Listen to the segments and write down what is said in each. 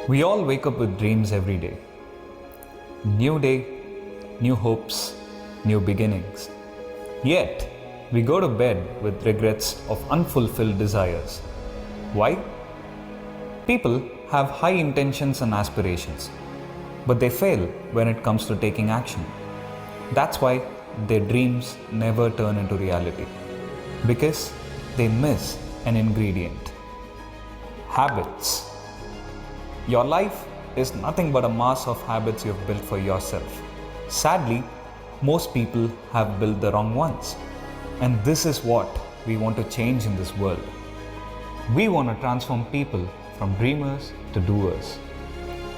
We all wake up with dreams every day. New day, new hopes, new beginnings. Yet, we go to bed with regrets of unfulfilled desires. Why? People have high intentions and aspirations, but they fail when it comes to taking action. That's why their dreams never turn into reality, because they miss an ingredient: habits. Your life is nothing but a mass of habits you've built for yourself. Sadly, most people have built the wrong ones. And this is what we want to change in this world. We want to transform people from dreamers to doers,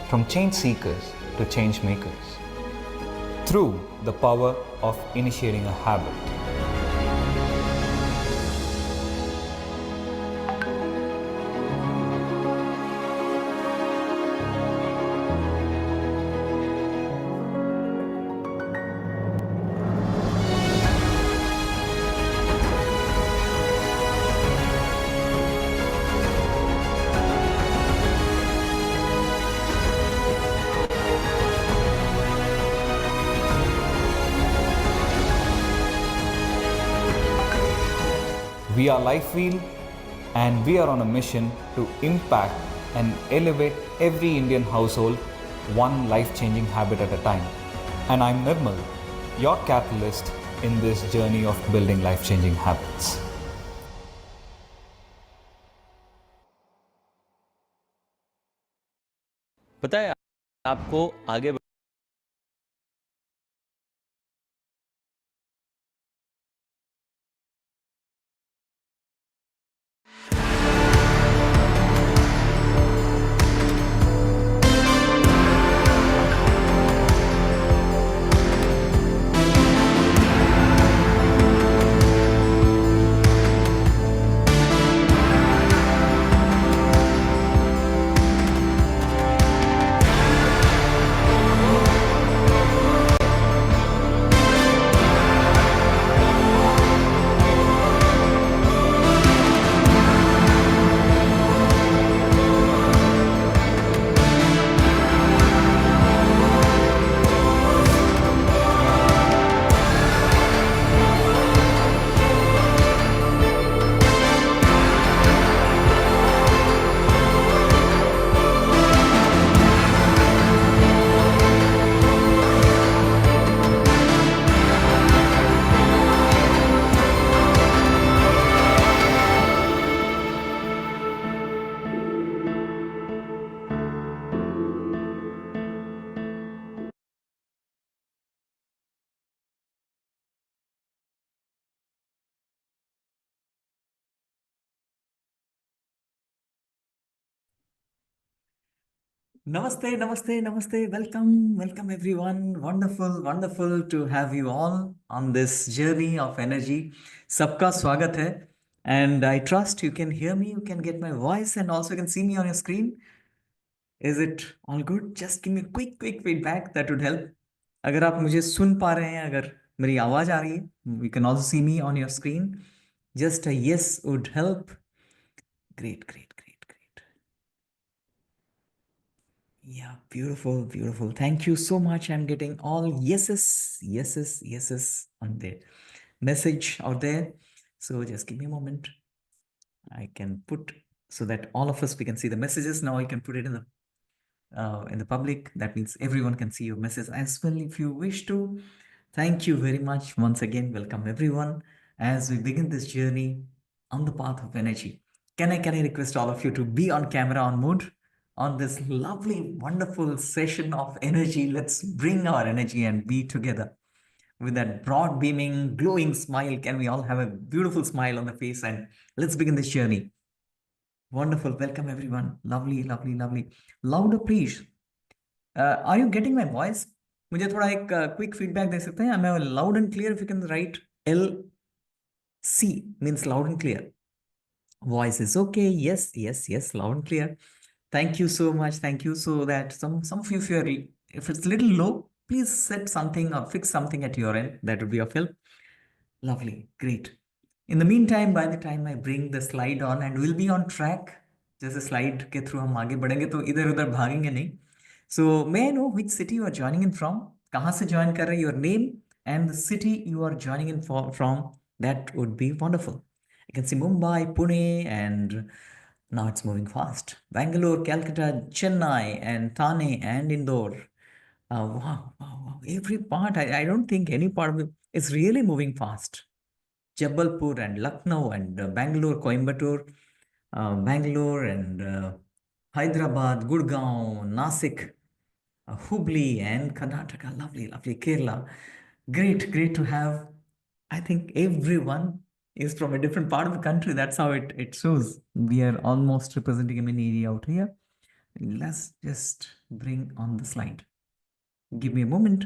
from change seekers to change makers, through the power of initiating a habit. We are Life Wheel, and we are on a mission to impact and elevate every Indian household one life-changing habit at a time. And I'm Nirmal, your catalyst in this journey of building life-changing habits. पता है आपको आगे Namaste, namaste, namaste. Welcome, welcome everyone. Wonderful, wonderful to have you all on this journey of energy. Sabka swagat hai. And I trust you can hear me, you can get my voice, and also you can see me on your screen. Is it all good? Just give me a quick feedback. That would help. अगर आप मुझे सुन पा रहे हैं, अगर मेरी आवाज आ रही है, you can also see me on your screen. Just a yes would help. Great, great, great, great. Yeah, beautiful, beautiful. Thank you so much. I'm getting all yeses, yeses, yeses on the message out there. So just give me a moment. I can put so that all of us we can see the messages. Now you can put it in the public. That means everyone can see your message as well if you wish to. Thank you very much once again. Welcome everyone as we begin this journey on the path of energy. Can I request all of you to be on camera on mood on this lovely, wonderful session of energy? Let's bring our energy and be together with that broad beaming, glowing smile. Can we all have a beautiful smile on the face and let's begin this journey? Wonderful. Welcome everyone. Lovely, lovely, lovely. Louder, please. Are you getting my voice? मुझे थोड़ा एक quick feedback दे सकते हैं? I'm loud and clear. If you can write LC means loud and clear. Voice is okay. Yes, yes, yes, loud and clear. Thank you so much. Thank you. So that some of you, if it's a little low, please set something or fix something at your end. That would be of help. Lovely, great. In the meantime, by the time I bring the slide on and we'll be on track, जैसे slide के through हम आगे बढ़ेंगे तो इधर उधर भागेंगे नहीं. So may I know which city you are joining in from. कहाँ से ज्वाइन कर रहे हैं, your name and the city you are joining in from. That would be wonderful. You can see Mumbai, Pune, and now it's moving fast. Bangalore, Calcutta, Chennai, and Thane, and Indore. Wow, wow, wow. Every part, I don't think any part of it is really moving fast. Jabalpur and Lucknow and Bangalore, Coimbatore, Bangalore and Hyderabad, Gurgaon, Nasik, Hubli and Karnataka. Lovely, lovely. Kerala. Great, great to have. I think everyone is from a different part of the country. That's how it shows. We are almost representing a mini area out here. Let's just bring on the slide. Give me a moment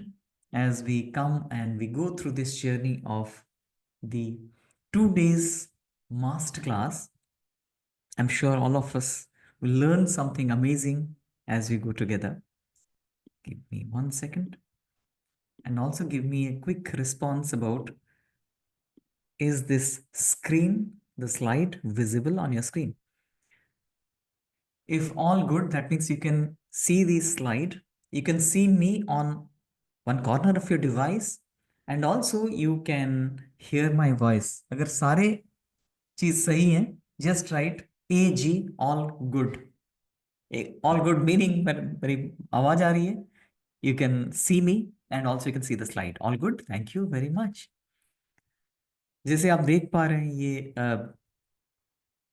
as we come and we go through this journey of the 2 days masterclass. I'm sure all of us will learn something amazing as we go together. Give me 1 second and also give me a quick response about, is this screen, the slide, visible on your screen? If all good, that means you can see the slide. You can see me on one corner of your device and also you can hear my voice. अगर सारे चीज सही है, just write AG, all good. All good meaning मेरी आवाज आ रही है. You can see me and also you can see the slide. All good. Thank you very much. जैसे आप देख पा रहे हैं ये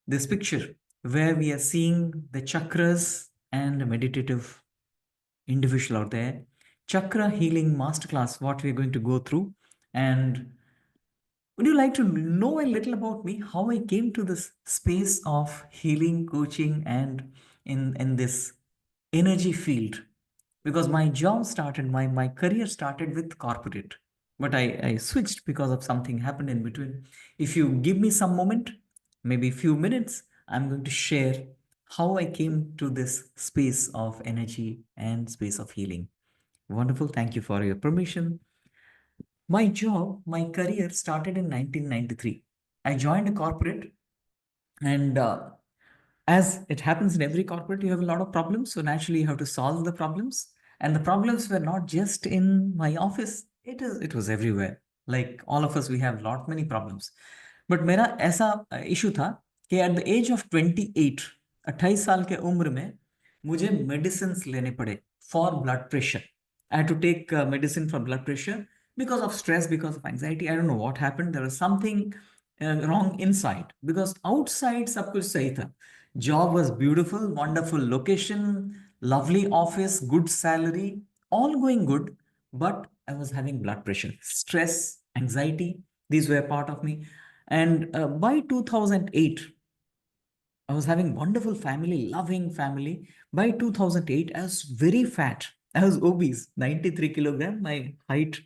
this picture where we are seeing the chakras and a meditative individual out there. Chakra healing masterclass, what we're going to go through. And would you like to know a little about me, how I came to this space of healing, coaching, and in this energy field? Because my job started, my career started with corporate, but I switched because of something happened in between. If you give me some moment, maybe a few minutes, I'm going to share how I came to this space of energy and space of healing. Wonderful. Thank you for your permission. My job, my career started in 1993. I joined a corporate, and as it happens in every corporate, you have a lot of problems. So naturally, you have to solve the problems. And the problems were not just in my office. It was everywhere. Like all of us, we have lot many problems. But मेरा ऐसा issue था कि at the age of 28, 28 साल के उम्र में मुझे medicines लेने पड़े for blood pressure. I had to take medicine for blood pressure because of stress, because of anxiety. I don't know what happened. There was something wrong inside because outside सब कुछ सही था. Job was beautiful, wonderful location, lovely office, good salary, all going good. But I was having blood pressure, stress, anxiety. These were part of me. And by 2008, I was having wonderful family, loving family. By 2008, I was very fat. I was obese, 93 kilogram. My height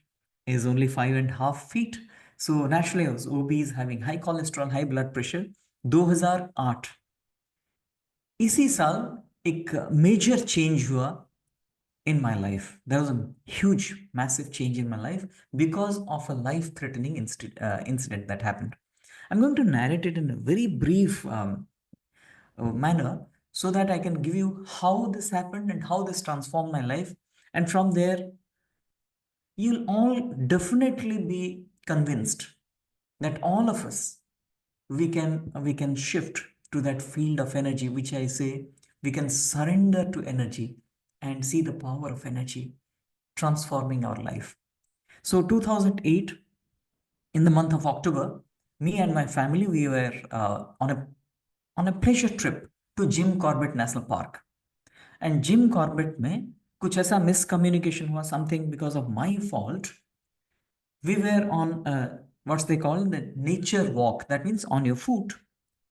is only 5.5 feet. So naturally, I was obese, having high cholesterol, high blood pressure. 2008 इसी साल एक major change हुआ in my life. There was a huge, massive change in my life because of a life-threatening incident that happened. I'm going to narrate it in a very brief manner so that I can give you how this happened and how this transformed my life. And from there, you'll all definitely be convinced that all of us we can shift to that field of energy, which I say we can surrender to energy and see the power of energy transforming our life. So 2008, in the month of October, me and my family, we were on a pleasure trip to Jim Corbett National Park. And Jim Corbett में कुछ ऐसा miscommunication हुआ, something because of my fault. We were on what's they call the nature walk. That means on your foot.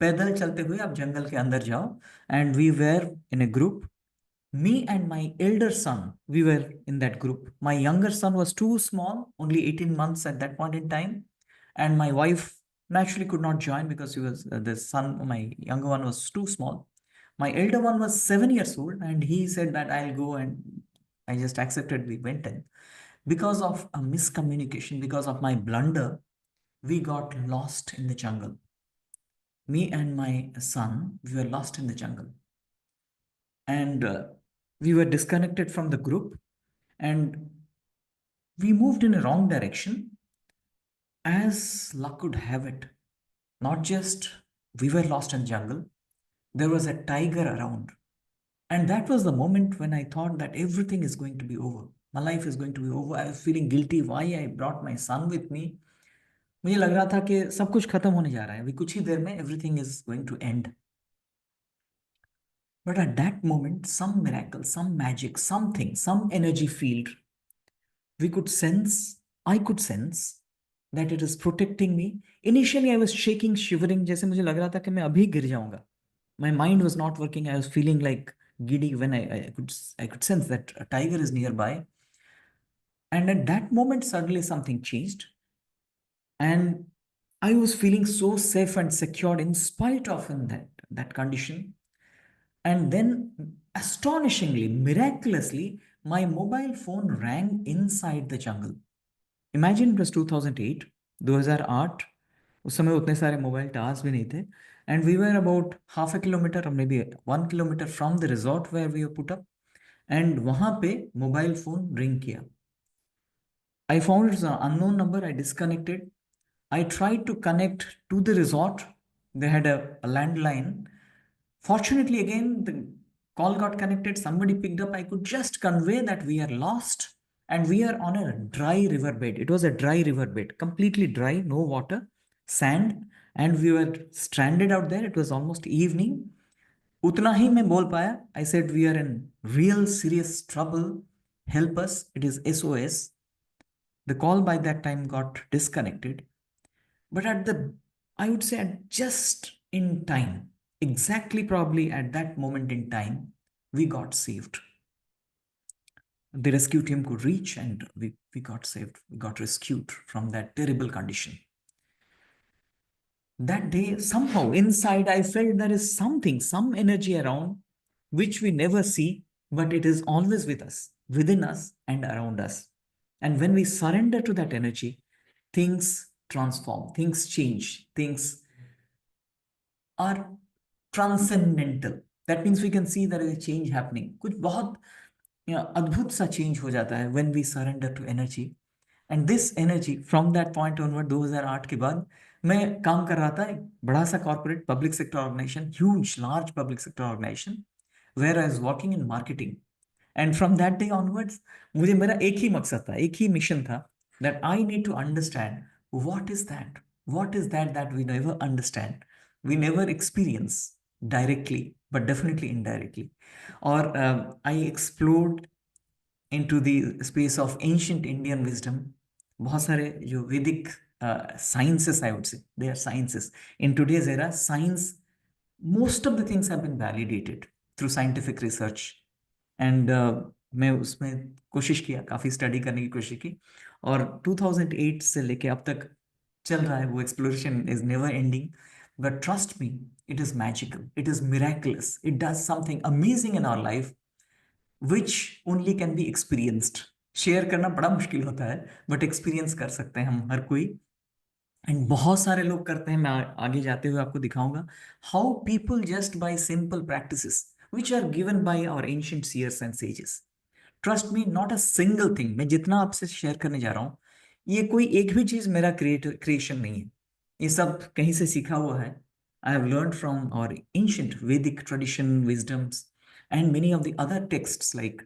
पैदल चलते हुए आप जंगल के अंदर जाओ. And we were in a group. Me and my elder son, we were in that group. My younger son was too small, only 18 months at that point in time. And my wife naturally could not join because he was the son, my younger one was too small. My elder one was 7 years old and he said that I'll go, and I just accepted. We went in. Because of a miscommunication, because of my blunder, we got lost in the jungle. me and my son, we were lost in the jungle. And we were disconnected from the group, and we moved in a wrong direction. As luck could have it, not just we were lost in jungle, there was a tiger around. And that was the moment when I thought that everything is going to be over. My life is going to be over. I was feeling guilty why I brought my son with me. मुझे लग रहा था कि सब कुछ खत्म होने जा रहा है, अभी कुछ ही देर में everything is going to end. But at that moment, some miracle, some magic, something, some energy field, we could sense, I could sense that it is protecting me. Initially, I was shaking, shivering, जैसे मुझे लग रहा था कि मैं अभी गिर जाऊंगा. My mind was not working. I was feeling like giddy when I could sense that a tiger is nearby. And at that moment, suddenly something changed. And I was feeling so safe and secure in spite of that condition. And then, astonishingly, miraculously, my mobile phone rang inside the jungle. Imagine it was 2008, 2008. उस समय उतने सारे mobile towers भी नहीं थे. And we were about half a kilometer or maybe 1 kilometer from the resort where we were put up. And वहाँ पे mobile phone ring किया. I found it's an unknown number. I disconnected. I tried to connect to the resort. They had a landline. Fortunately, again, the call got connected. Somebody picked up. I could just convey that we are lost and we are on a dry riverbed. It was a dry riverbed, completely dry, no water, sand, and we were stranded out there. It was almost evening. उतना ही मैं बोल पाया. I said we are in real serious trouble. Help us. It is SOS. The call by that time got disconnected. But I would say at just in time, exactly probably at that moment in time, we got saved. The rescue team could reach and we got saved. We got rescued from that terrible condition. That day, somehow inside, I felt there is something, some energy around which we never see, but it is always with us, within us, and around us. And when we surrender to that energy, things transform, things change, things are transcendental. That means we can see there is a change happening. कुछ बहुत अद्भुत सा change हो जाता है when we surrender to energy. And this energy from that point onward 2008 के बाद मैं काम कर रहा था एक बड़ा सा corporate public sector organization, huge large public sector organization where I was working in marketing. And from that day onwards मुझे मेरा एक ही मकसद था, एक ही mission था that I need to understand what is that we never understand, we never experience directly but definitely indirectly. Or I explored into the space of ancient Indian wisdom. बहुत सारे जो Vedic sciences, I would say, they are sciences. In today's era, science, most of the things have been validated through scientific research. And मैं उसमें कोशिश किया, काफ़ी study करने की कोशिश की. और 2008 से लेके अब तक चल रहा है वो exploration is never ending. But trust me, it is magical, it is miraculous, it does something amazing in our life which only can be experienced. Share करना बड़ा मुश्किल होता है बट एक्सपीरियंस कर सकते हैं हम हर कोई. एंड बहुत सारे लोग करते हैं. मैं आगे जाते हुए आपको दिखाऊंगा how people just by simple practices which are given by our ancient seers and sages. Trust me, not a single thing. मैं जितना आपसे शेयर करने जा रहा हूँ ये कोई एक भी चीज मेरा क्रिएशन नहीं है. ये सब कहीं से सीखा हुआ है. I have learn from our ancient Vedic tradition wisdoms and many of the other texts like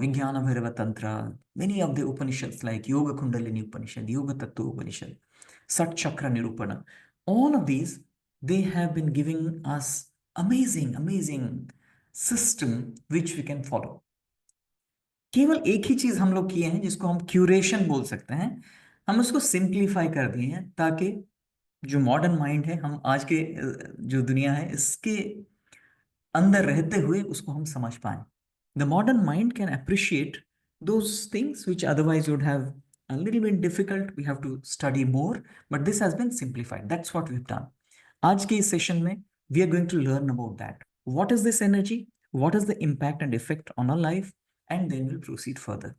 Vijnana Bhairava Tantra, many of the Upanishads like Yoga Kundalini Upanishad, Yoga Tattva Upanishad, Sat Chakra Nirupana, all of these, they have been giving us amazing system which we can follow. केवल एक ही चीज हम लोग किए हैं जिसको हम curation बोल सकते हैं. हम उसको सिंप्लीफाई कर दिए हैं ताकि जो मॉडर्न माइंड है, हम आज के जो दुनिया है इसके अंदर रहते हुए उसको हम समझ पाए. The modern mind can appreciate those things which otherwise would have a little bit difficult. We have to study more, but this has been simplified. That's what we've done. आज के इस सेशन में we are going to learn about that. What is this energy? What is the impact and effect on our life? And then we'll proceed further.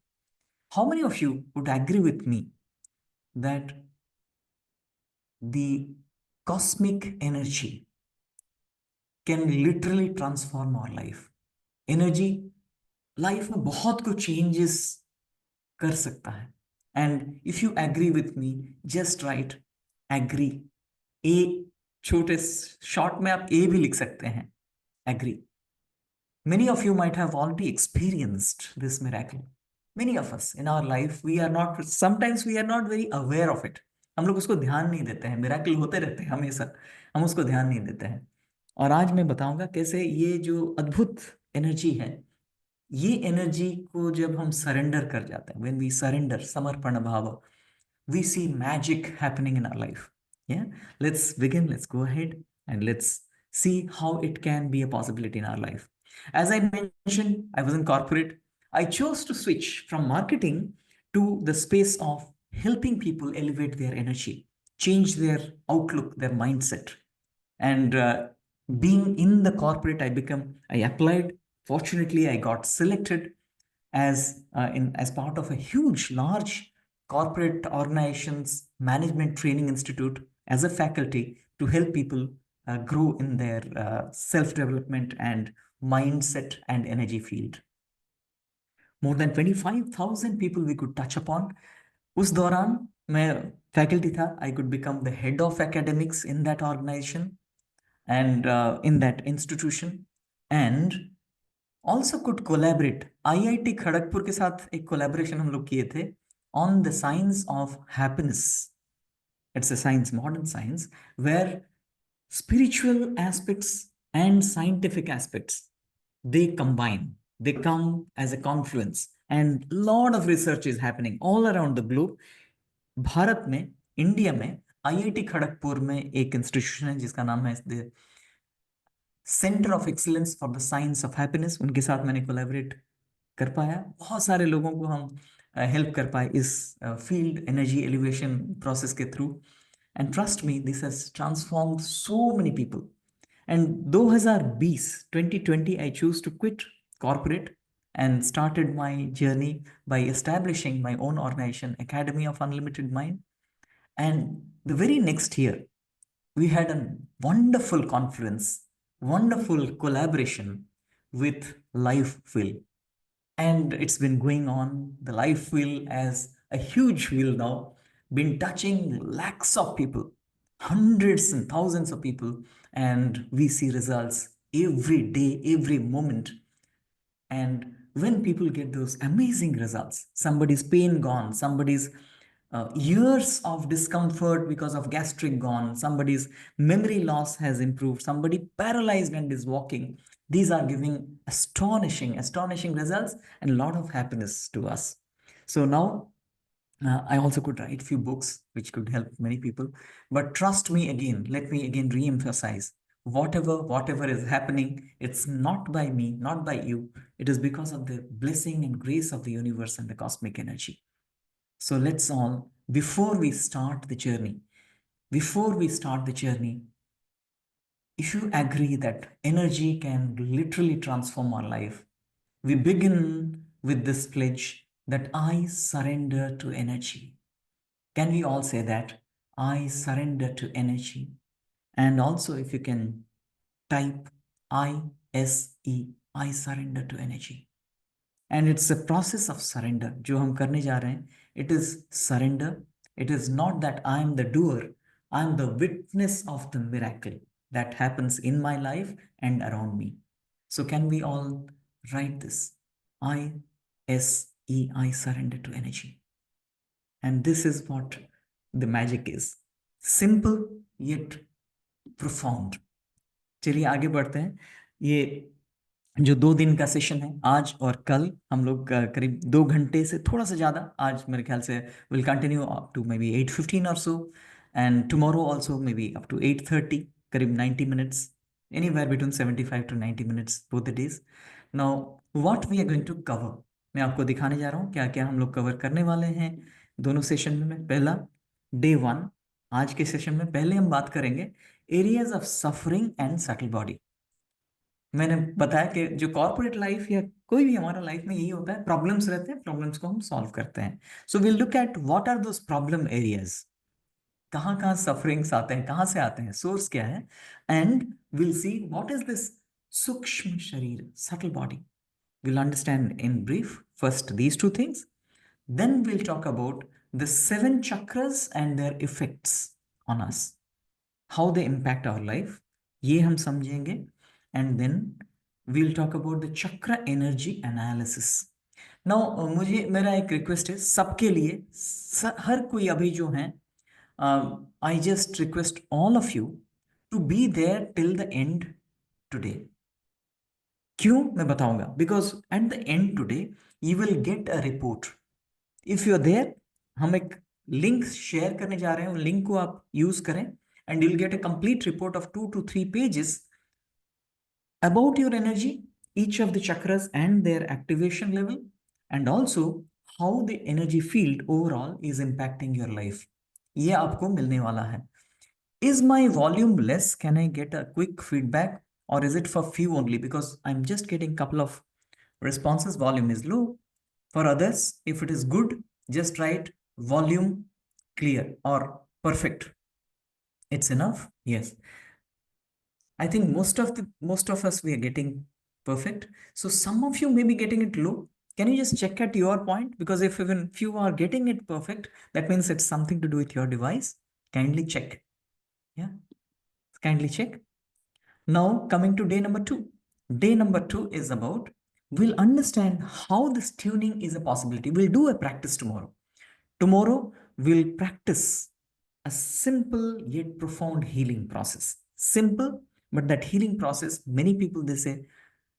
How many of you would agree with me that the cosmic energy can literally transform our life. Energy life में बहुत कुछ changes कर सकता है. And if you agree with me, just write agree. A, छोटे short में आप A भी लिख सकते हैं, agree. Many of you might have already experienced this miracle. Many of us in our life, we are not, sometimes we are not very aware of it. हम लोग उसको ध्यान नहीं देते हैं. मिराकल होते रहते हैं हमेशा, हम उसको ध्यान नहीं देते हैं. और आज मैं बताऊंगा कैसे ये जो अद्भुत एनर्जी है, ये एनर्जी को जब हम सरेंडर कर जाते हैं, व्हेन वी सरेंडर, समर्पण भाव, we see magic happening in our life. Yeah, let's begin. Let's go ahead and let's see how it can be a possibility in our life. As I mentioned, I was in corporate. I chose to switch from marketing to the space of helping people elevate their energy, change their outlook, their mindset. And being in the corporate, I applied. Fortunately, I got selected as part of a huge, large corporate organization's management training institute as a faculty to help people grow in their self-development and mindset and energy field. More than 25,000 people we could touch upon. उस दौरान मैं faculty था. I could become the head of academics in that organization and in that institution, and also could collaborate. IIT Kharagpur के साथ एक collaboration हम लोग किए थे on the science of happiness. It's a science, modern science, where spiritual aspects and scientific aspects, they combine, they come as a confluence, and a lot of research is happening all around the globe. Bharat में, India में, IIT Kharagpur में एक institution है जिसका नाम है centre of excellence for the science of happiness. उनके साथ मैंने कोलैबोरेट कर पाया. बहुत सारे लोगों को हम हेल्प कर पाए इस फील्ड एनर्जी एलिवेशन प्रोसेस के through. And trust me, this has transformed so many people. And 2020 I choose to quit corporate and started my journey by establishing my own organization, Academy of Unlimited Mind. And the very next year, we had a wonderful conference, wonderful collaboration with Life Wheel. And it's been going on. The Life Wheel as a huge wheel now, been touching lakhs of people, hundreds and thousands of people, and we see results every day, every moment. And when people get those amazing results, somebody's pain gone, somebody's years of discomfort because of gastric gone, somebody's memory loss has improved, somebody paralyzed and is walking. These are giving astonishing results and a lot of happiness to us. So now I also could write few books which could help many people. But trust me again, let me again re-emphasize, whatever is happening, it's not by me, not by you. It is because of the blessing and grace of the universe and the cosmic energy. So let's all, before we start the journey, if you agree that energy can literally transform our life, we begin with this pledge that I surrender to energy. Can we all say that? I surrender to energy. And also, if you can type ISE, I surrender to energy. And it's a process of surrender. जो हम करने जा रहे हैं, it is surrender. It is not that I am the doer. I am the witness of the miracle that happens in my life and around me. So can we all write this? ISE, I surrender to energy. And this is what the magic is. Simple yet profound. चलिए आगे बढ़ते हैं. ये जो 2 दिन का session है, आज और कल, हम लोग करीब 2 घंटे से थोड़ा सा ज़्यादा, आज मेरे ख्याल से will continue up to maybe 8:15 और so, and tomorrow also maybe up to 8:30, करीब 90 minutes, anywhere between 75 to 90 minutes both the days. Now what we are going to cover, मैं आपको दिखाने जा रहा हूँ क्या क्या हम लोग कवर करने वाले हैं दोनों सेशन में. पहला, डे 1, आज के सेशन में पहले हम बात करेंगे areas of suffering and subtle body. मैंने बताया कि जो कॉर्पोरेट लाइफ या कोई भी हमारा लाइफ में यही होता है, प्रॉब्लम्स रहते हैं, प्रॉब्लम्स को हम सॉल्व करते हैं. So will look at what are those problem areas. कहाँ सफरिंग्स आते हैं, कहाँ से आते हैं, सोर्स क्या है, and will see what is this सूक्ष्म शरीर, subtle body. We'll understand in brief first these two things. Then we'll talk about the seven chakras and their effects on us, how they impact our life. ये हम समझेंगे. And then we'll talk about the chakra energy analysis. Now मुझे मेरा एक request है सबके लिए, हर कोई अभी जो है, I just request all of you to be there till the end today. क्यों मैं बताऊंगा, because at the end today you will get a report. If you are there, हम एक लिंक शेयर करने जा रहे हैं, उन लिंक को आप यूज करें and you will get a complete report of 2 to 3 pages about your energy, each of the chakras and their activation level, and also how the energy field overall is impacting your life. ये आपको मिलने वाला है. Is my volume less? Can I get a quick feedback, or is it for few only? Because I'm just getting couple of responses. Volume is low. For others, if it is good, just write volume clear or perfect. It's enough. Yes. I think most of us we are getting perfect. So some of you may be getting it low. Can you just check at your point? Because if even few are getting it perfect, that means it's something to do with your device. Kindly check. Yeah. Kindly check. Now, coming to day number 2. Day number 2 is about, we'll understand how this tuning is a possibility. We'll do a practice tomorrow. Tomorrow, we'll practice a simple yet profound healing process. Simple, but that healing process, many people, they say,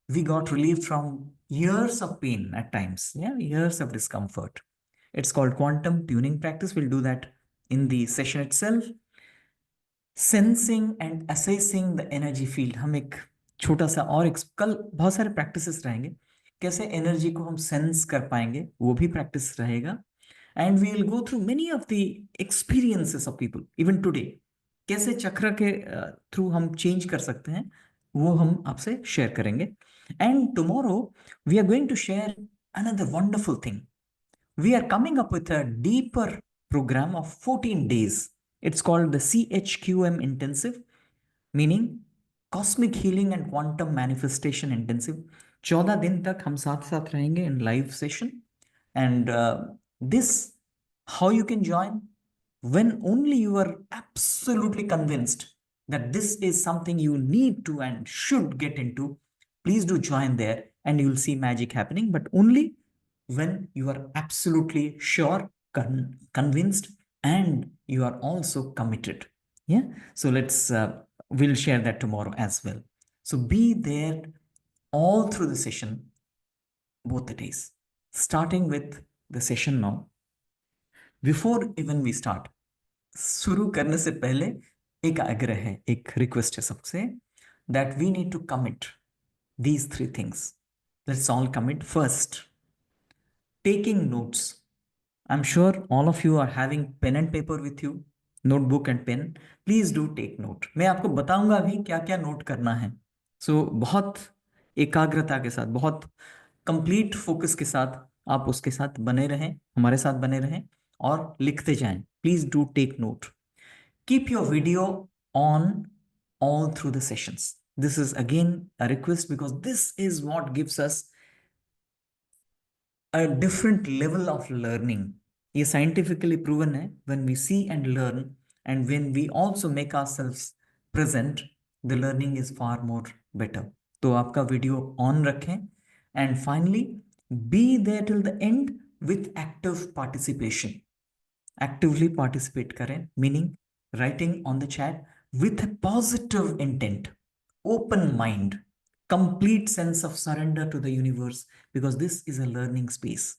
we got relief from years of pain at times. Yeah, years of discomfort. It's called quantum tuning practice. We'll do that in the session itself. Sensing and assessing the energy field, हम एक छोटा सा और एक कल बहुत सारे practices रहेंगे, कैसे एनर्जी को हम सेंस कर पाएंगे, वो भी प्रैक्टिस रहेगा. And we will go through many of the experiences of people even today, कैसे चक्र के थ्रू हम चेंज कर सकते हैं, वो हम आपसे शेयर करेंगे. And tomorrow we are going to share another wonderful thing. We are coming up with a deeper program of 14 days. It's called the CHQM Intensive, meaning Cosmic Healing and Quantum Manifestation Intensive. 14 दिन तक हम साथ साथ रहेंगे in live session. And this, how you can join? When only you are absolutely convinced that this is something you need to and should get into, please do join there and you'll see magic happening. But only when you are absolutely sure, convinced, and you are also committed. Yeah. So we'll share that tomorrow as well. So be there all through the session, both the days, starting with the session now. Before even we start, शुरू करने से पहले एक आग्रह है, एक request है सबसे, that we need to commit these 3 things. Let's all commit. First, taking notes. I'm sure all of you are having pen and paper with you, notebook and pen. Please do take note. मैं आपको बताऊंगा अभी क्या क्या note करना है. So बहुत एकाग्रता के साथ, बहुत कंप्लीट फोकस के साथ आप उसके साथ बने रहें, हमारे साथ बने रहें और लिखते जाएं. Please do take note. Keep your video on all through the sessions. This is again a request because this is what gives us a different level of learning. ये scientifically proven है, when we see and learn and when we also make ourselves present, the learning is far more better. तो आपका video on रखें. And finally, be there till the end with active participation. Actively participate करें, meaning writing on the chat with a positive intent, open mind, complete sense of surrender to the universe, because this is a learning space.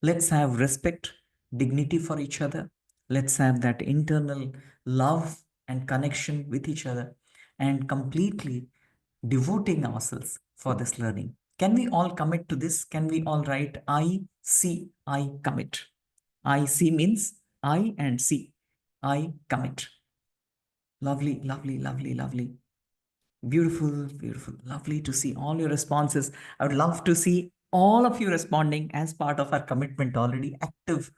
Let's have respect, dignity for each other. Let's have that internal love and connection with each other and completely devoting ourselves for this learning. Can we all commit to this? Can we all write I commit? IC means I and C. I commit. Lovely, lovely, lovely, lovely. Beautiful, beautiful. Lovely to see all your responses. I would love to see all of you responding as part of our commitment already. Active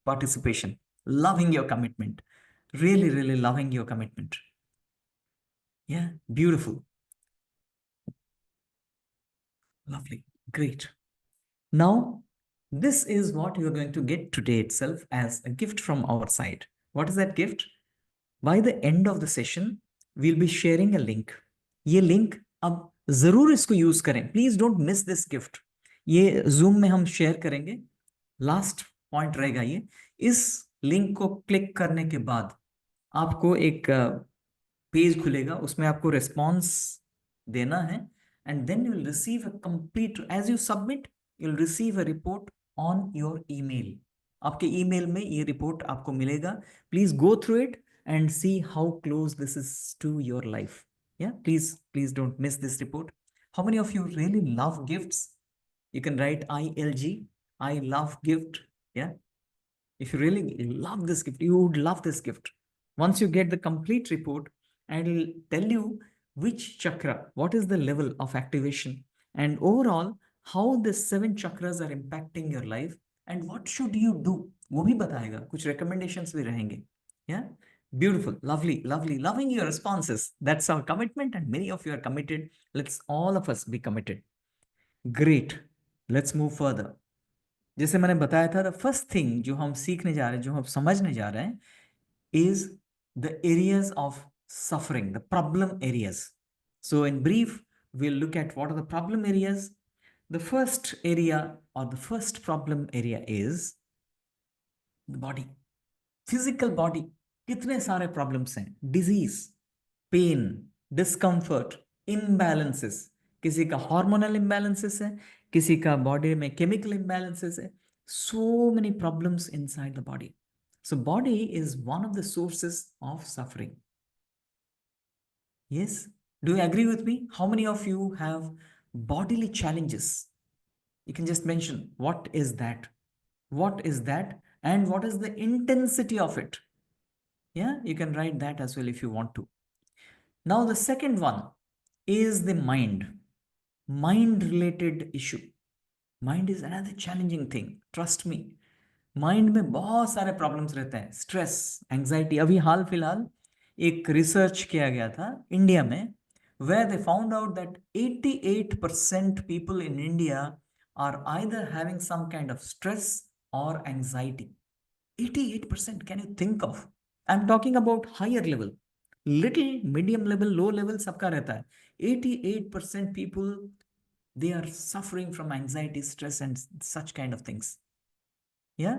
participation. Loving your commitment. Really, really loving your commitment. Yeah, beautiful. Lovely. Great. Now, this is what you're going to get today itself as a gift from our side. What is that gift? By the end of the session, we'll be sharing a link. ये link अब जरूर इसको use करें. Please don't miss this gift. ये Zoom में हम share करेंगे. Last point रहेगा ये. इस लिंक को क्लिक करने के बाद आपको एक पेज खुलेगा, उसमें आपको रिस्पॉन्स देना है, and then you will receive a complete, as you submit you will receive a report on your email. आपके ईमेल में ये रिपोर्ट आपको मिलेगा. Please go through it and see how close this is to your life. Yeah, please don't miss this report. How many of you really love gifts? You can write ILG, I love gift. Yeah, if you really love this gift, you would love this gift. Once you get the complete report, I'll tell you which chakra, what is the level of activation, and overall how the 7 chakras are impacting your life and what should you do, वो भी बताएगा. कुछ recommendations भी रहेंगे. Yeah, beautiful, lovely, lovely, loving your responses. That's our commitment, and many of you are committed. Let's all of us be committed. Great. Let's move further. जैसे मैंने बताया था, द फर्स्ट थिंग जो हम सीखने जा रहे हैं, जो हम समझने जा रहे हैं, is the areas of suffering, the problem areas. So in brief we'll look at what are the problem areas. The first area or the first problem area is the body, physical body. कितने सारे problems हैं. Disease, pain, discomfort, imbalances. किसी का hormonal imbalances है, किसी का body में chemical imbalances है. So many problems inside the body. So body is one of the sources of suffering. Yes, do you agree with me? How many of you have bodily challenges? You can just mention what is that, and what is the intensity of it. Yeah, you can write that as well if you want to. Now the second one is the mind related issue. Mind is another challenging thing, trust me. Mind में बहुत सारे problems रहते हैं. Stress, anxiety. अभी हाल फिलहाल एक research किया गया था इंडिया में, where they found out that 88% people in India are either having some kind of stress or anxiety. 88%, can you think of? I'm talking about higher level. Little, medium level, low level सबका रहता है. 88% people, they are suffering from anxiety, stress and such kind of things. Yeah,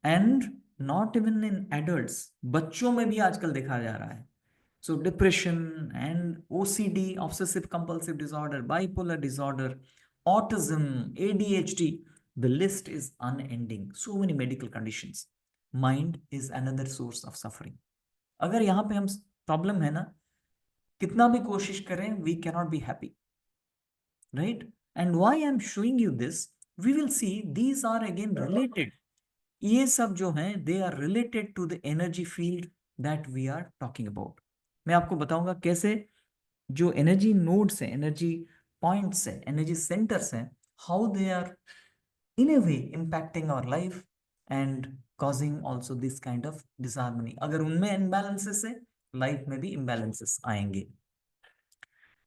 and not even in adults, बच्चों में भी आजकल देखा जा रहा है. So depression and OCD, obsessive compulsive disorder, bipolar disorder, autism, ADHD, the list is unending. So many medical conditions. Mind is another source of suffering. अगर यहाँ पे हम प्रॉब्लम है ना, कितना भी कोशिश करें, we cannot be happy, right? And why I'm showing you this, we will see these are again related. ये सब जो हैं, they are related to the energy field that we are talking about. मैं आपको बताऊंगा कैसे जो एनर्जी नोड्स हैं, एनर्जी पॉइंट्स हैं, एनर्जी सेंटर्स हैं, how they are in a way impacting our life and causing also this kind of disharmony. अगर उनमें इम्बैलेंसेस है, लाइफ में भी इम्बैलेंसेस आएंगे.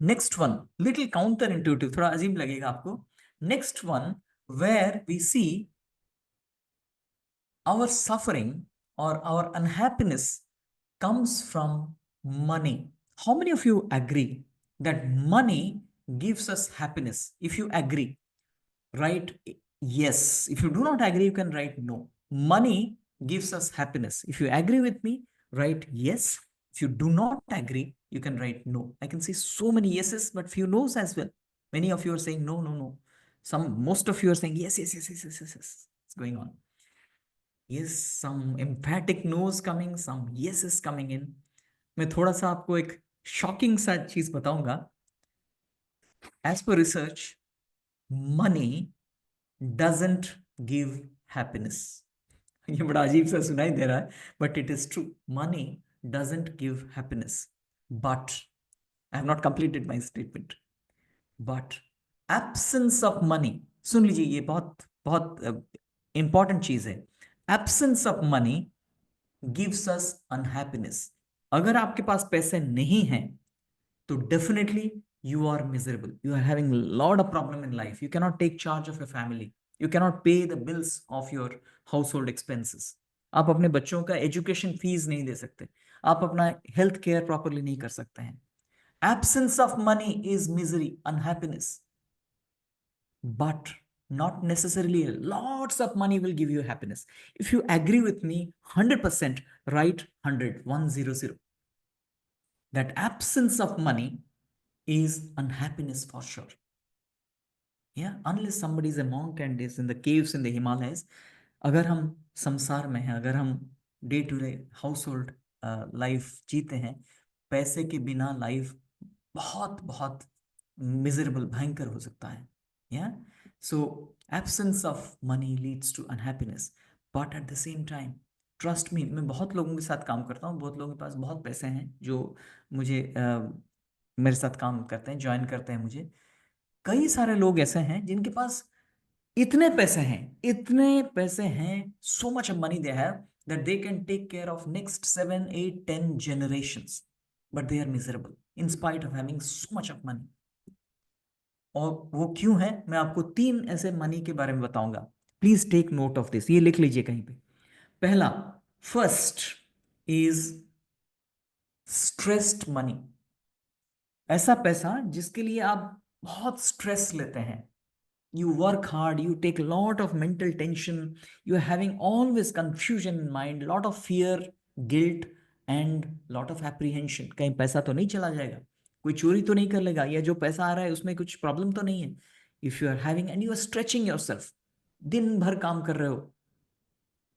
Next one, little counter intuitive, थोड़ा अजीब लगेगा आपको. Next one, where we see our suffering or our unhappiness comes from money. How many of you agree that money gives us happiness? If you agree, write yes. If you do not agree, you can write no. Money gives us happiness. If you agree with me, write yes. If you do not agree, you can write no. I can see so many yeses, but few no's as well. Many of you are saying no, no, no. Most of you are saying yes, yes, yes, yes, yes, yes, yes. It's going on. Yes, some emphatic no's coming, some yeses coming in. मैं थोड़ा सा आपको एक shocking सा चीज बताऊंगा. As per research, money doesn't give happiness. ये बड़ा अजीब सा सुनाई दे रहा है, but it is true. Money doesn't give happiness. But I have not completed my statement. But absence of money, सुन लीजिए, ये बहुत बहुत इंपॉर्टेंट चीज है. Absence of money gives us unhappiness. अगर आपके पास पैसे नहीं हैं तो definitely you are miserable. You are having a lot of problem in life. You cannot take charge of your family. You cannot pay the bills of your household expenses. आप अपने बच्चों का एजुकेशन फीस नहीं दे सकते. आप अपना health care properly नहीं कर सकते हैं. Absence of money is misery, unhappiness. But not necessarily lots of money will give you happiness. If you agree with me 100%, write 100, 100. That absence of money is unhappiness for sure. Yeah, unless somebody is a monk and is in the caves in the Himalayas. अगर हम संसार में हैं, अगर हम day to day household life जीते हैं, पैसे के बिना लाइफ बहुत बहुत मिजरेबल, भयंकर हो सकता है. या so absence of money leads to unhappiness, but at the same time trust me, मैं बहुत लोगों के साथ काम करता हूँ, बहुत लोगों के पास बहुत पैसे हैं जो मुझे मेरे साथ काम करते हैं, ज्वाइन करते हैं मुझे. कई सारे लोग ऐसे हैं जिनके पास इतने पैसे हैं, so much of money they have that they can take care of next 7, 8, 10 generations, but they are miserable in spite of having so much of money. और वो क्यों है, मैं आपको 3 ऐसे मनी के बारे में बताऊंगा. Please take note of this, ये लिख लीजिए कहीं पे. पहला, फर्स्ट इज स्ट्रेस्ड मनी. ऐसा पैसा जिसके लिए आप बहुत स्ट्रेस लेते हैं. You work hard, you take a lot of mental tension, you are having always confusion in mind, lot of fear, guilt and lot of apprehension. कहीं पैसा तो नहीं चला जाएगा, कोई चोरी तो नहीं कर लेगा, या जो पैसा आ रहा है उसमें कुछ प्रॉब्लम तो नहीं है. If you are having and you are stretching yourself, दिन भर काम कर रहे हो,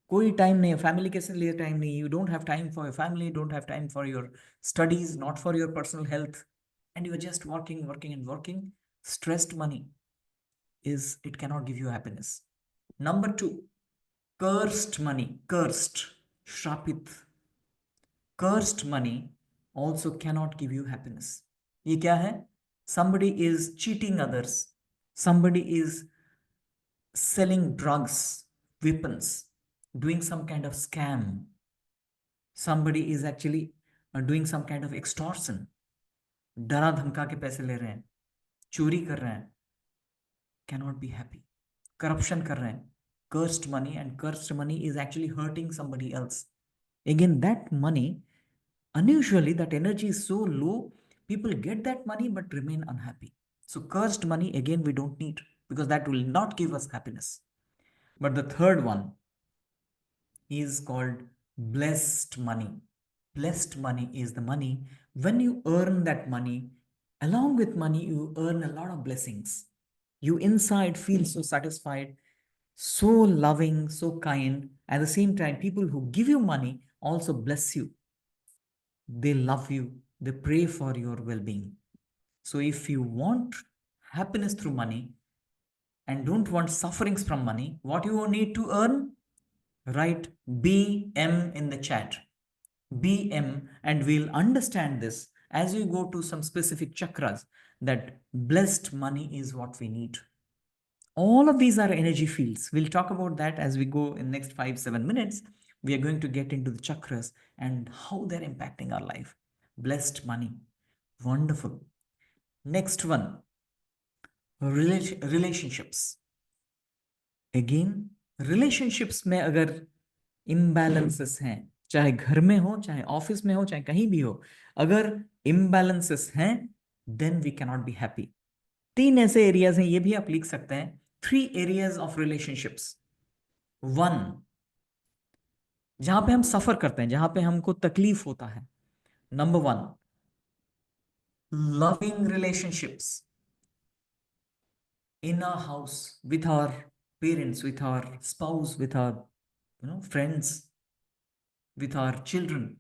कोई टाइम नहीं है फैमिली के लिए, टाइम नहीं, you don't have time for your family, don't have time for your studies, not for your personal health, and you are just working working and working. Stressed money is it cannot give you happiness. Number 2, cursed money. Cursed, shrapit. Cursed money also cannot give you happiness. ये क्या है? Somebody is cheating others. Somebody is selling drugs, weapons, doing some kind of scam. Somebody is actually doing some kind of extortion. डरा धमका के पैसे ले रहे हैं, चोरी कर रहे हैं, cannot be happy. Corruption कर रहे हैं, cursed money, and cursed money is actually hurting somebody else. Again, that money, unusually that energy is so low, people get that money but remain unhappy. So cursed money, again, we don't need, because that will not give us happiness. But the third one is called blessed money. Blessed money is the money, when you earn that money, along with money you earn a lot of blessings. You inside feel so satisfied, so loving, so kind. At the same time, people who give you money also bless you. They love you. They pray for your well-being. So if you want happiness through money and don't want sufferings from money, what you need to earn? Write BM in the chat. BM, and we'll understand this as you go to some specific chakras, that blessed money is what we need. All of these are energy fields. We'll talk about that as we go in next 5-7 minutes. We are going to get into the chakras and how they're impacting our life. Blessed money. Wonderful. Next one, relationships. Again, relationships में अगर imbalances हैं, चाहे घर में हो, चाहे office में हो, चाहे कहीं भी हो, अगर imbalances हैं, then we cannot be happy. 3 ऐसे एरियाज हैं, ये भी आप लिख सकते हैं. 3 areas of relationships. 1, जहां पे हम सफर करते हैं, जहां पे हमको तकलीफ होता है. Number 1, loving relationships in our house, with our parents, with our spouse, with our friends, with our children.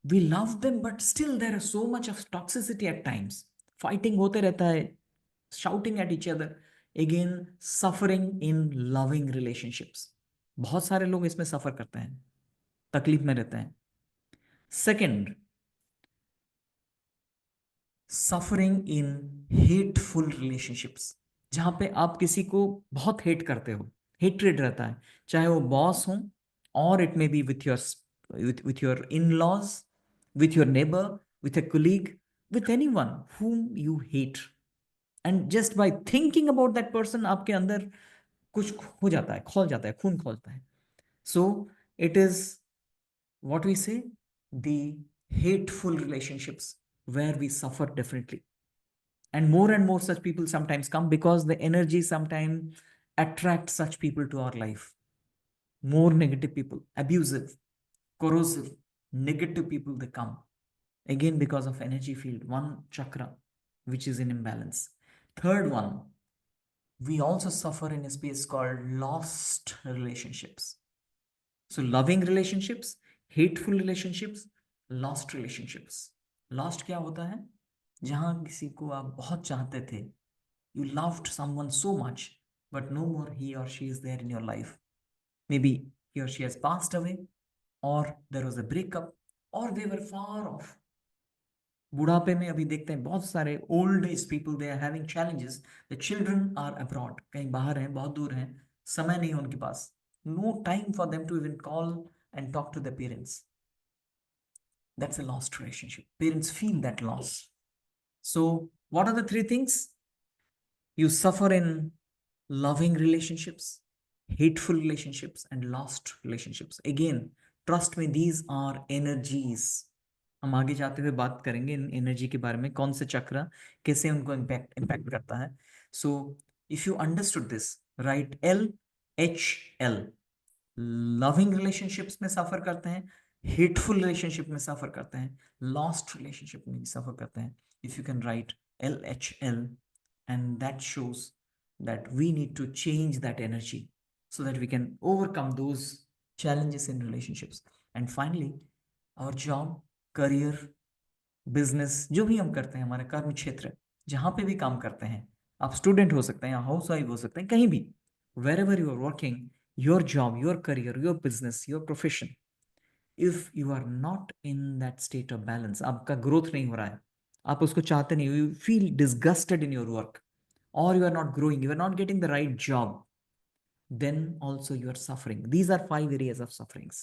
We love them, but still there is so much of toxicity at times. Fighting होते रहता है, shouting at each other. Again, suffering in loving relationships. बहुत सारे लोग इसमें सफर करते हैं, तकलीफ में रहते हैं. Second, suffering in hateful relationships. जहां पे आप किसी को बहुत हेट करते हो, हेट्रेड रहता है, चाहे वो बॉस हो, और it may be with your with your in-laws, with your neighbor, with a colleague, with anyone whom you hate. And just by thinking about that person, आपके अंदर कुछ हो जाता है, खोल जाता है, खून खोलता है. So it is what we say, the hateful relationships where we suffer differently. And more such people sometimes come because the energy sometimes attracts such people to our life. More negative people, abusive, corrosive, negative people, they come. Again, because of energy field, one chakra, which is in imbalance. Third one, we also suffer in a space called lost relationships. So loving relationships, hateful relationships, lost relationships. Lost क्या होता है? जहां किसी को आप बहुत चाहते थे. You loved someone so much, but no more he or she is there in your life. Maybe he or she has passed away, or there was a breakup, or they were far off. बुढ़ापे में अभी देखते हैं बहुत सारे old age people, they are having challenges. The children are abroad, कहीं बाहर हैं, बहुत दूर हैं, समय नहीं है उनके पास. No time for them to even call and talk to the parents. That's a lost relationship. Parents feel that loss. So what are the three things? You suffer in loving relationships, hateful relationships, and lost relationships. Again, trust me, these are energies. हम आगे जाते हुए बात करेंगे इन energy के बारे में, कौन से चक्र कैसे उनको इम्पैक्ट करता है. So if you understood this, right LHL, loving relationships में सफर करते हैं, हेटफुल रिलेशनशिप में सफर करते हैं, लॉस्ट रिलेशनशिप में भी सफर करते हैं. If you can write LHL, and that shows that we need to change that energy so that we can overcome those challenges in relationships. And finally, our job, career, business, जो भी हम करते हैं, हमारा कर्म क्षेत्र, जहां पे भी काम करते हैं, आप स्टूडेंट हो सकते हैं या हाउस वाइफ हो सकते हैं, कहीं भी, wherever you are working, your job, your career, your business, your profession, if you are not in that state of balance, आपका ग्रोथ नहीं हो रहा है, आप उसको चाहते नहीं, you feel disgusted in your work, और you are not growing, you are not getting the right job, then also you are suffering. These are 5 areas of sufferings.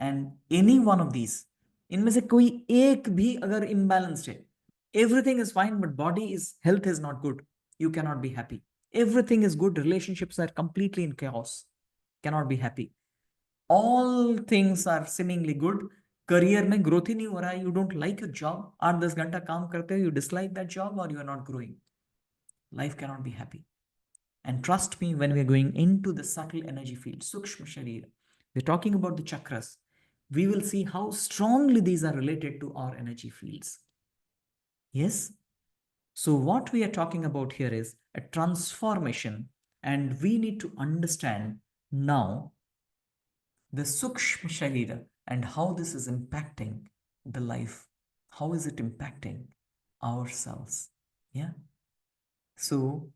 And any one of these, इनमें से कोई एक भी अगर imbalanced है, everything is fine, but body is, health is not good, you cannot be happy. Everything is good, relationships are completely in chaos, cannot be happy. All things are seemingly good, career में growth ही नहीं हो रहा है, you don't like your job, 8-10 घंटा काम करते हो, you dislike that job, or you are not growing, life cannot be happy. And trust me, when we're going into the subtle energy field, Sukshma Sharira, we're talking about the chakras, we will see how strongly these are related to our energy fields. Yes? So what we are talking about here is a transformation, and we need to understand now the Sukshma Sharira and how this is impacting the life. How is it impacting ourselves? Yeah? So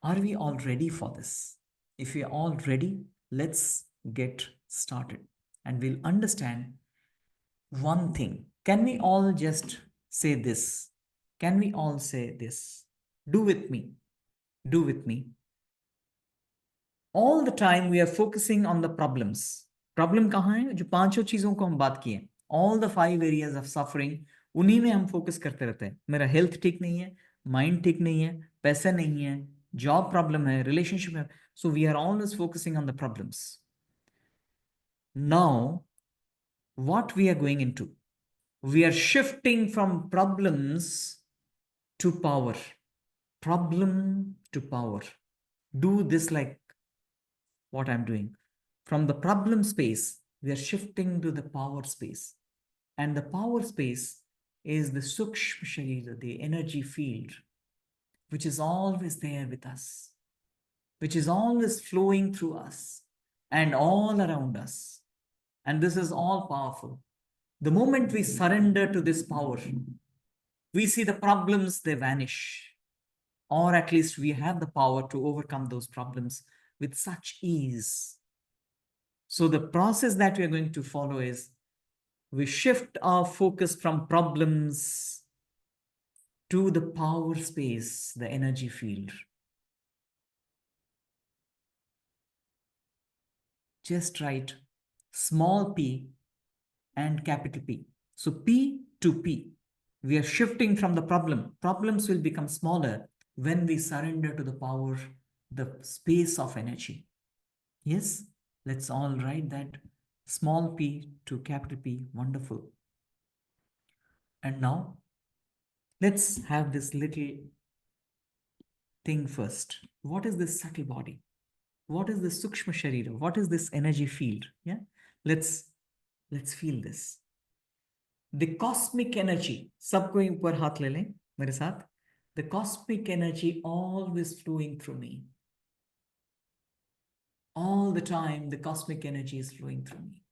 are we all ready for this? If we are all ready, let's get started and we'll understand one thing. Can we all just say this? Can we all say this? Do with me. Do with me. All the time we are focusing on the problems. Problem कहाँ है? जो पांचों चीजों को हम बात किए. All the 5 areas of suffering, उन्हीं में हम फोकस करते रहते हैं. मेरा हेल्थ ठीक नहीं है, माइंड ठीक नहीं है, पैसा नहीं है, job problem है, relationship है. So we are always focusing on the problems. Now, what we are going into? We are shifting from problems to power. Problem to power. Do this like what I'm doing. From the problem space, we are shifting to the power space. And the power space is the Sukshma Sharira, the energy field, which is always there with us, which is always flowing through us and all around us. And this is all powerful. The moment we surrender to this power, we see the problems, they vanish. Or at least we have the power to overcome those problems with such ease. So the process that we are going to follow is we shift our focus from problems to the power space, the energy field. Just write small p, and capital P. So P to P. We are shifting from the problem. Problems will become smaller when we surrender to the power, the space of energy. Yes, let's all write that small p to capital P. Wonderful. And now let's have this little thing first. What is this subtle body? What is this sukshma sharira? What is this energy field? Yeah, let's feel this. The cosmic energy, सबको ऊपर हाथ ले लें मेरे साथ. The cosmic energy always flowing through me. All the time, the cosmic energy is flowing through me.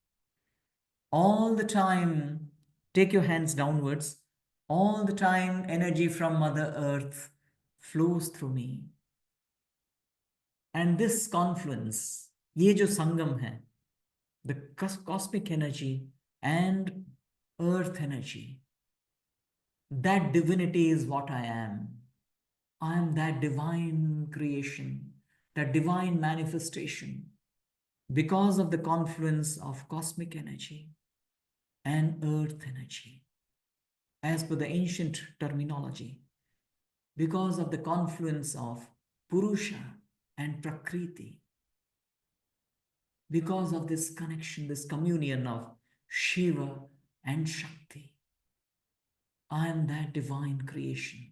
All the time, take your hands downwards. All the time, energy from Mother Earth flows through me. And this confluence, ये जो संगम है, the cosmic energy and earth energy, that divinity is what I am. I am that divine creation, that divine manifestation, because of the confluence of cosmic energy and earth energy. As per the ancient terminology, because of the confluence of Purusha and Prakriti, because of this connection, this communion of Shiva and Shakti, I am that divine creation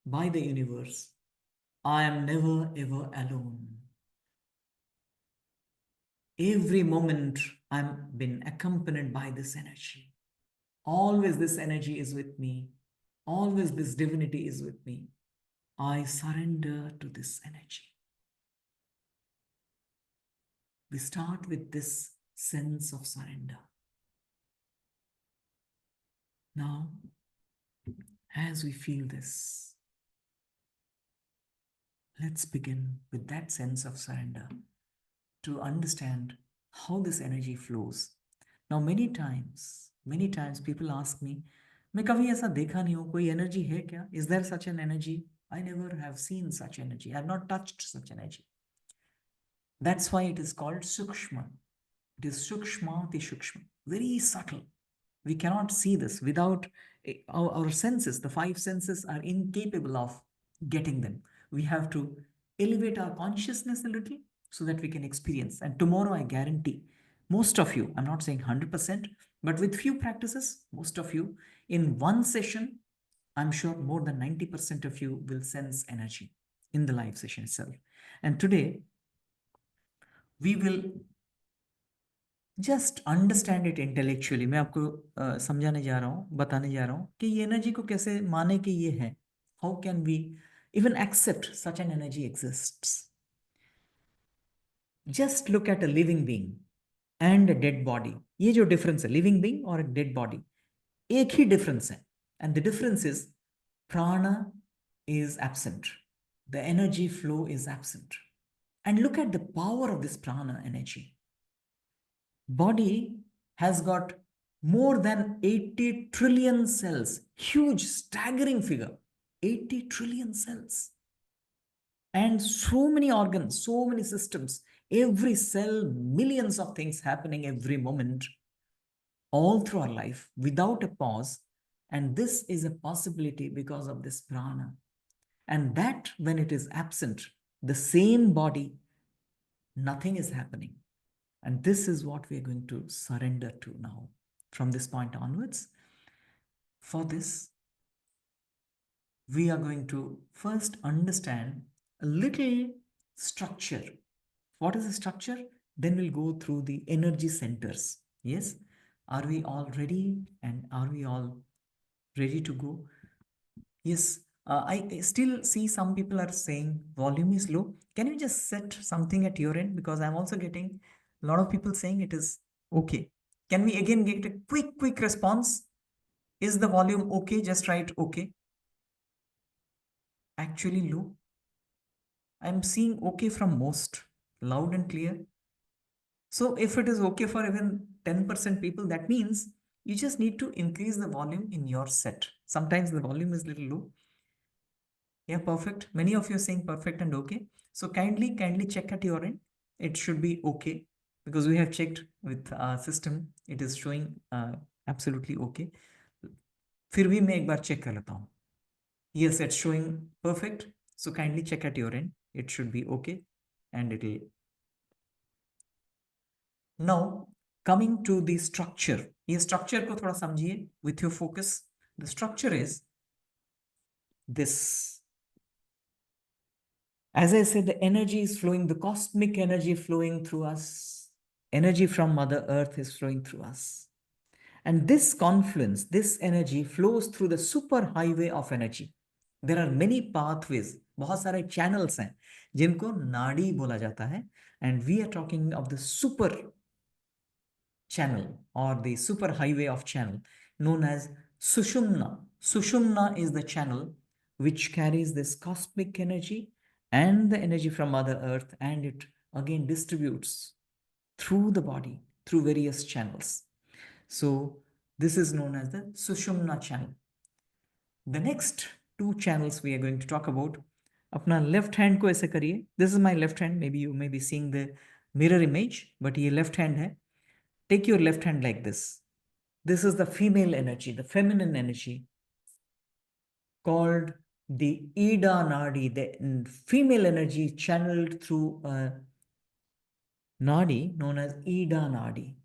by the universe. I am never ever alone. Every moment I'm been accompanied by this energy. Always this energy is with me. Always this divinity is with me. I surrender to this energy. We start with this sense of surrender. Now, as we feel this, let's begin with that sense of surrender to understand how this energy flows. Now, many times people ask me, मैं कभी ऐसा देखा नहीं हूँ, कोई energy है क्या? Is there such an energy? I never have seen such energy. I have not touched such energy. That's why it is called Sukshma. It is Sukshmati Sukshma, very subtle. We cannot see this without our senses. The five senses are incapable of getting them. We have to elevate our consciousness a little so that we can experience. And tomorrow, I guarantee, most of you, I'm not saying 100%, but with few practices, most of you, in one session, I'm sure more than 90% of you will sense energy in the live session itself. And today, we will just understand it intellectually. मैं आपको समझाने जा रहा हूँ, बताने जा रहा हूँ कि ये एनर्जी को कैसे माने कि ये है. How can we even accept such an energy exists. Just look at a living being and a dead body. ये जो डिफरेंस है, लिविंग बीइंग और डेड बॉडी, एक ही डिफरेंस है. And the difference is prana is absent, the energy flow is absent. And look at the power of this prana energy. Body has got more than 80 trillion cells. Huge, staggering figure. 80 trillion cells. And so many organs, so many systems. Every cell, millions of things happening every moment, all through our life without a pause. And this is a possibility because of this prana. And that when it is absent, the same body, nothing is happening. And this is what we are going to surrender to now from this point onwards. For this, we are going to first understand a little structure. What is the structure? Then we'll go through the energy centers. Yes? Are we all ready? And are we all ready to go? Yes. I still see some people are saying volume is low. Can you just set something at your end? Because I'm also getting a lot of people saying it is okay. Can we again get a quick response? Is the volume okay? Just write okay. Actually low. I'm seeing okay from most, loud and clear. So if it is okay for even 10% people, that means you just need to increase the volume in your set. Sometimes the volume is a little low. Yeah, perfect. Many of you are saying perfect and okay. So kindly check at your end. It should be okay. because we have checked with our system, it is showing absolutely okay. फिर भी मैं एक बार check कर लेता हूँ. Yes, it's showing perfect. So kindly check at your end. It should be okay, and it will. Now coming to the structure. ये structure को थोड़ा समझिए with your focus. The structure is this. As I said, the energy is flowing, the cosmic energy flowing through us. Energy from Mother Earth is flowing through us. And this confluence, this energy flows through the super highway of energy. There are many pathways, बहुत सारे channels हैं जिनको नाड़ी बोला जाता है. And we are talking of the super channel or the super highway of channel known as Sushumna. Sushumna is the channel which carries this cosmic energy and the energy from Mother Earth, and it again distributes through the body through various channels. So this is known as the Sushumna channel. The next two channels we are going to talk about. अपना left hand को ऐसे करिए. This is my left hand. Maybe you may be seeing the mirror image, but ये left hand है. Take your left hand like this. This is the female energy, the feminine energy, called the Ida Nadi, the female energy channeled through a Nadi known as Ida Nadi.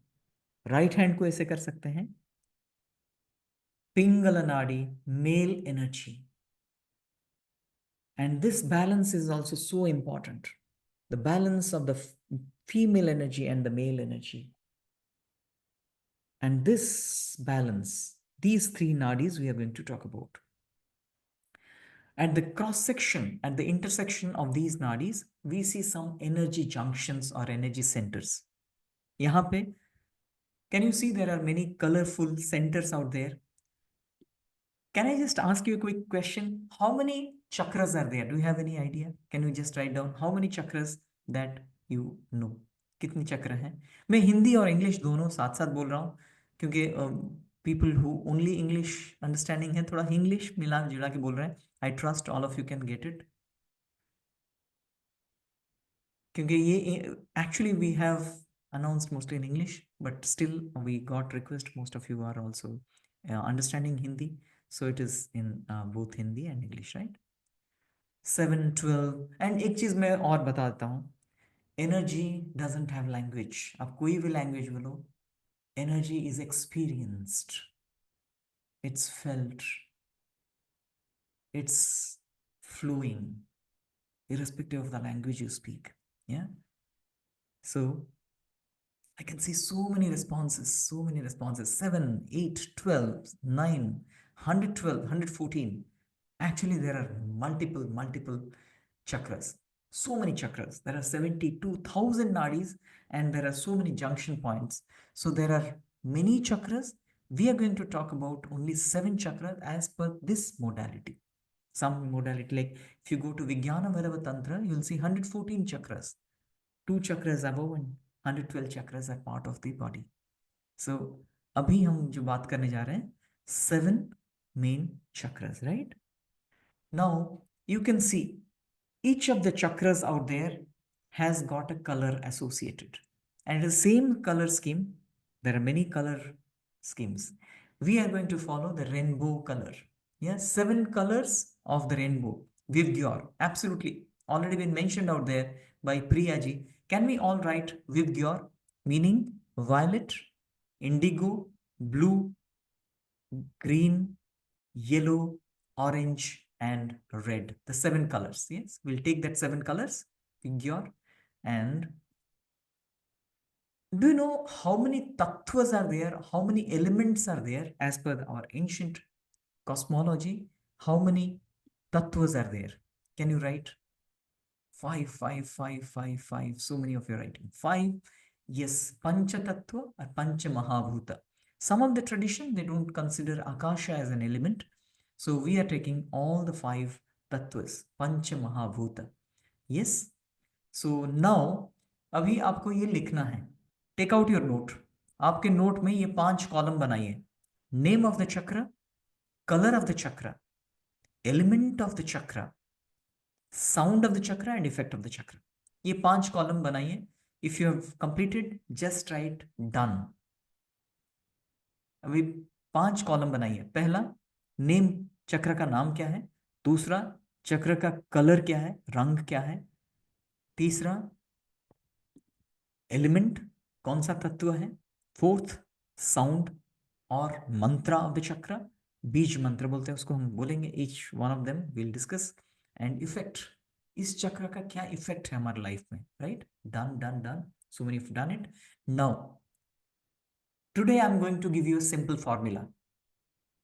Right hand को ऐसे कर सकते हैं. Pingala Nadi, male energy. And this balance is also so important. The balance of the female energy and the male energy. And this balance, these three nadis we are going to talk about. At the cross section, at the intersection of these nadis, we see some energy junctions or energy centers. यहाँ पे, can you see there are many colorful centers out there? Can I just ask you a quick question? How many chakras are there? Do you have any idea? Can you just write down how many chakras that you know? कितने चक्र हैं? मैं हिंदी और English दोनों साथ साथ बोल रहा हूँ क्योंकि people who only English understanding है थोड़ा इंग्लिश मिला जुला के बोल रहे हैं. I trust all of you can get it. क्योंकि ये actually we have announced mostly in English, but still we got request. Most of you are also understanding Hindi. So it is in both Hindi and English, right? 7, 12. And एक चीज मैं और बता देता हूँ. Energy doesn't have language. आप कोई भी language बोलो, energy is experienced. It's felt. It's flowing, irrespective of the language you speak. Yeah. So I can see so many responses, 7, 8, 12, 9, 112, 114. Actually, there are multiple chakras. So many chakras. There are 72,000 nadis and there are so many junction points. So there are many chakras. We are going to talk about only 7 chakras as per this modality. Some modality, like if you go to Vijnana Vairava Tantra, you'll see 114 chakras. 2 chakras above and 112 chakras are part of the body. So अभी हम जो बात करने जा रहे हैं 7 main chakras, right? Now you can see each of the chakras out there has got a color associated, and the same color scheme. There are many color schemes. We are going to follow the rainbow color. Yes, 7 colors of the rainbow. Vibgyor, absolutely already been mentioned out there by Priyaji. Can we all write Vibgyor, meaning violet, indigo, blue, green, yellow, orange, and red? The 7 colors. Yes, we'll take that 7 colors, Vibgyor. And do you know how many tattvas are there? How many elements are there as per our ancient cosmology? How many tattvas are there? Can you write? 5, 5, 5, 5, 5. So many of you are writing 5. Yes, Pancha Tattva or Pancha Mahabhuta. Some of the tradition, they don't consider Akasha as an element. So we are taking all the 5 tattvas, Pancha Mahabhuta. Yes. So now, अभी आपको ये लिखना है. Take out your note. आपके note में ये 5 column बनाइए. Name of the chakra, color of the chakra, element of the chakra, sound of the चक्र एंड इफेक्ट ऑफ द चक्र. ये 5 कॉलम बनाइए. If you have completed, just write done. अभी 5 column बनाइए. पहला, नेम, चक्र का नाम क्या है. दूसरा, चक्र का कलर क्या है, रंग क्या है. तीसरा, एलिमेंट कौन सा तत्व है. फोर्थ, साउंड और मंत्र ऑफ द चक्र, बीज मंत्र बोलते हैं उसको, हम बोलेंगे each one of them will discuss. And effect, इस चक्र का क्या इफेक्ट है हमारे लाइफ में. Right, done done done. So many done it. Now today I am going to give you a simple formula.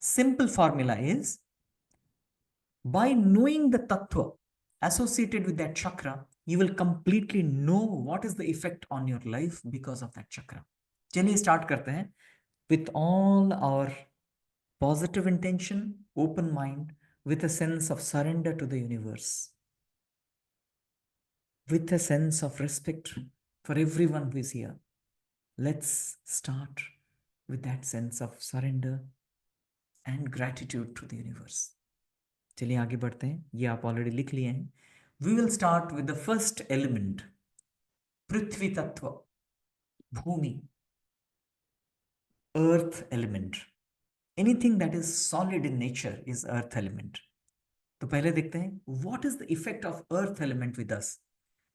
Simple formula is, by knowing the tattva associated with that chakra, you will completely know what is the effect on your life because of that chakra. चलिए start करते हैं. With all our positive intention, open mind, with a sense of surrender to the universe, with a sense of respect for everyone who is here, let's start with that sense of surrender and gratitude to the universe. चलिए आगे बढ़ते हैं. ये आप already लिख लिए हैं. We will start with the first element, prithvi tattva, bhumi, earth element. Anything that is solid in nature is earth element. तो पहले देखते हैं what is the effect of earth element with us.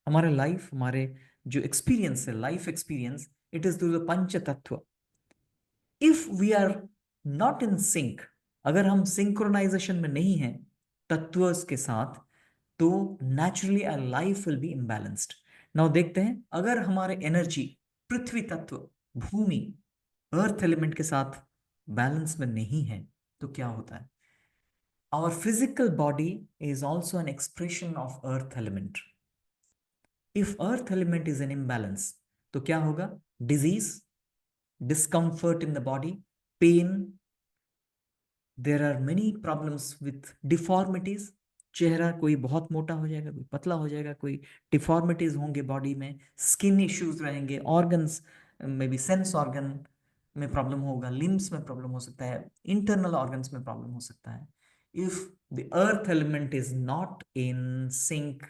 हमारे लाइफ, हमारे जो एक्सपीरियंस है, life experience, it is through the panch tattva. If we are not in sync, अगर हम सिंक्रोनाइजेशन में नहीं हैं तत्व के साथ, तो naturally our life will be imbalanced. Now देखते हैं, अगर हमारे एनर्जी पृथ्वी तत्व, भूमि, अर्थ एलिमेंट के साथ बैलेंस में नहीं है तो क्या होता है. Our physical body is also an expression of earth element. If earth element is in imbalance तो क्या होगा. Disease, discomfort in the body, pain. There are many problems with deformities. चेहरा कोई बहुत मोटा हो जाएगा, कोई पतला हो जाएगा, कोई डिफॉर्मिटीज होंगे बॉडी में, स्किन इश्यूज रहेंगे, ऑर्गन्स में भी, सेंस ऑर्गन में प्रॉब्लम होगा, लिम्स में प्रॉब्लम हो सकता है, इंटरनल ऑर्गन्स में प्रॉब्लम हो सकता है. If the earth element is not in sink,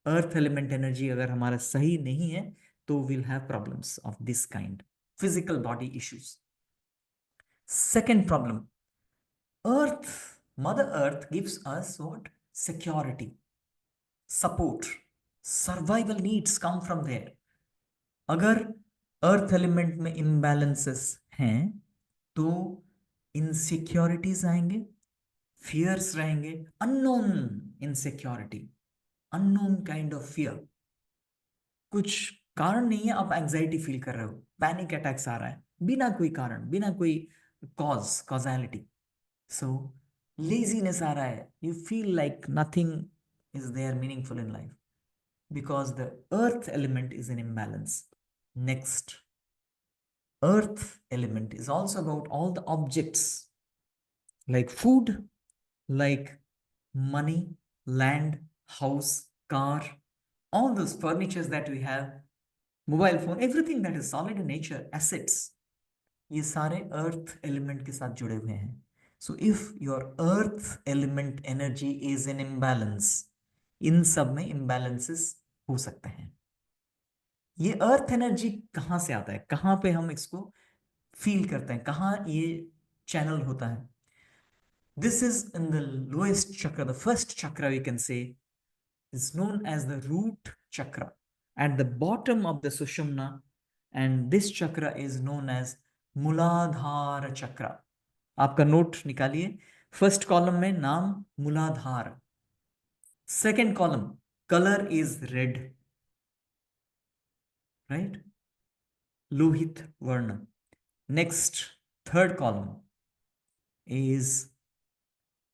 earth element energy अगर हमारा सही नहीं है, तो will have problems of this kind, physical body issues. Second problem, earth, mother earth gives us what? Security, support, survival needs come from there. अगर earth element में imbalances हैं तो इनसिक्योरिटीज आएंगे, फियर्स रहेंगे, unknown insecurity, unknown kind of fear. कुछ कारण नहीं है, आप एंजाइटी फील कर रहे हो, पैनिक अटैक्स आ रहा है बिना कोई कारण, बिना कोई कॉजालिटी. सो लेजीनेस आ रहा है, you feel like nothing is there meaningful in life because the earth element is in imbalance. Next, earth element is also about all the objects like food, like money, land, house, car, all those furnitures that we have, mobile phone, everything that is solid in nature, assets, ये सारे earth element के साथ जुड़े हुए हैं. So if your earth element energy is in imbalance, इन सब में इम्बैलेंसेस हो सकते हैं. ये अर्थ एनर्जी कहाँ से आता है, कहाँ पे हम इसको फील करते हैं, कहाँ ये चैनल होता है. This is in the lowest chakra, the first chakra we can say is known as the root chakra, at the bottom of the Sushumna, and this chakra is known as Muladhara chakra. आपका note निकालिए. First column में नाम Muladhara, second column colour is red, right, lohit varna. Next, third column is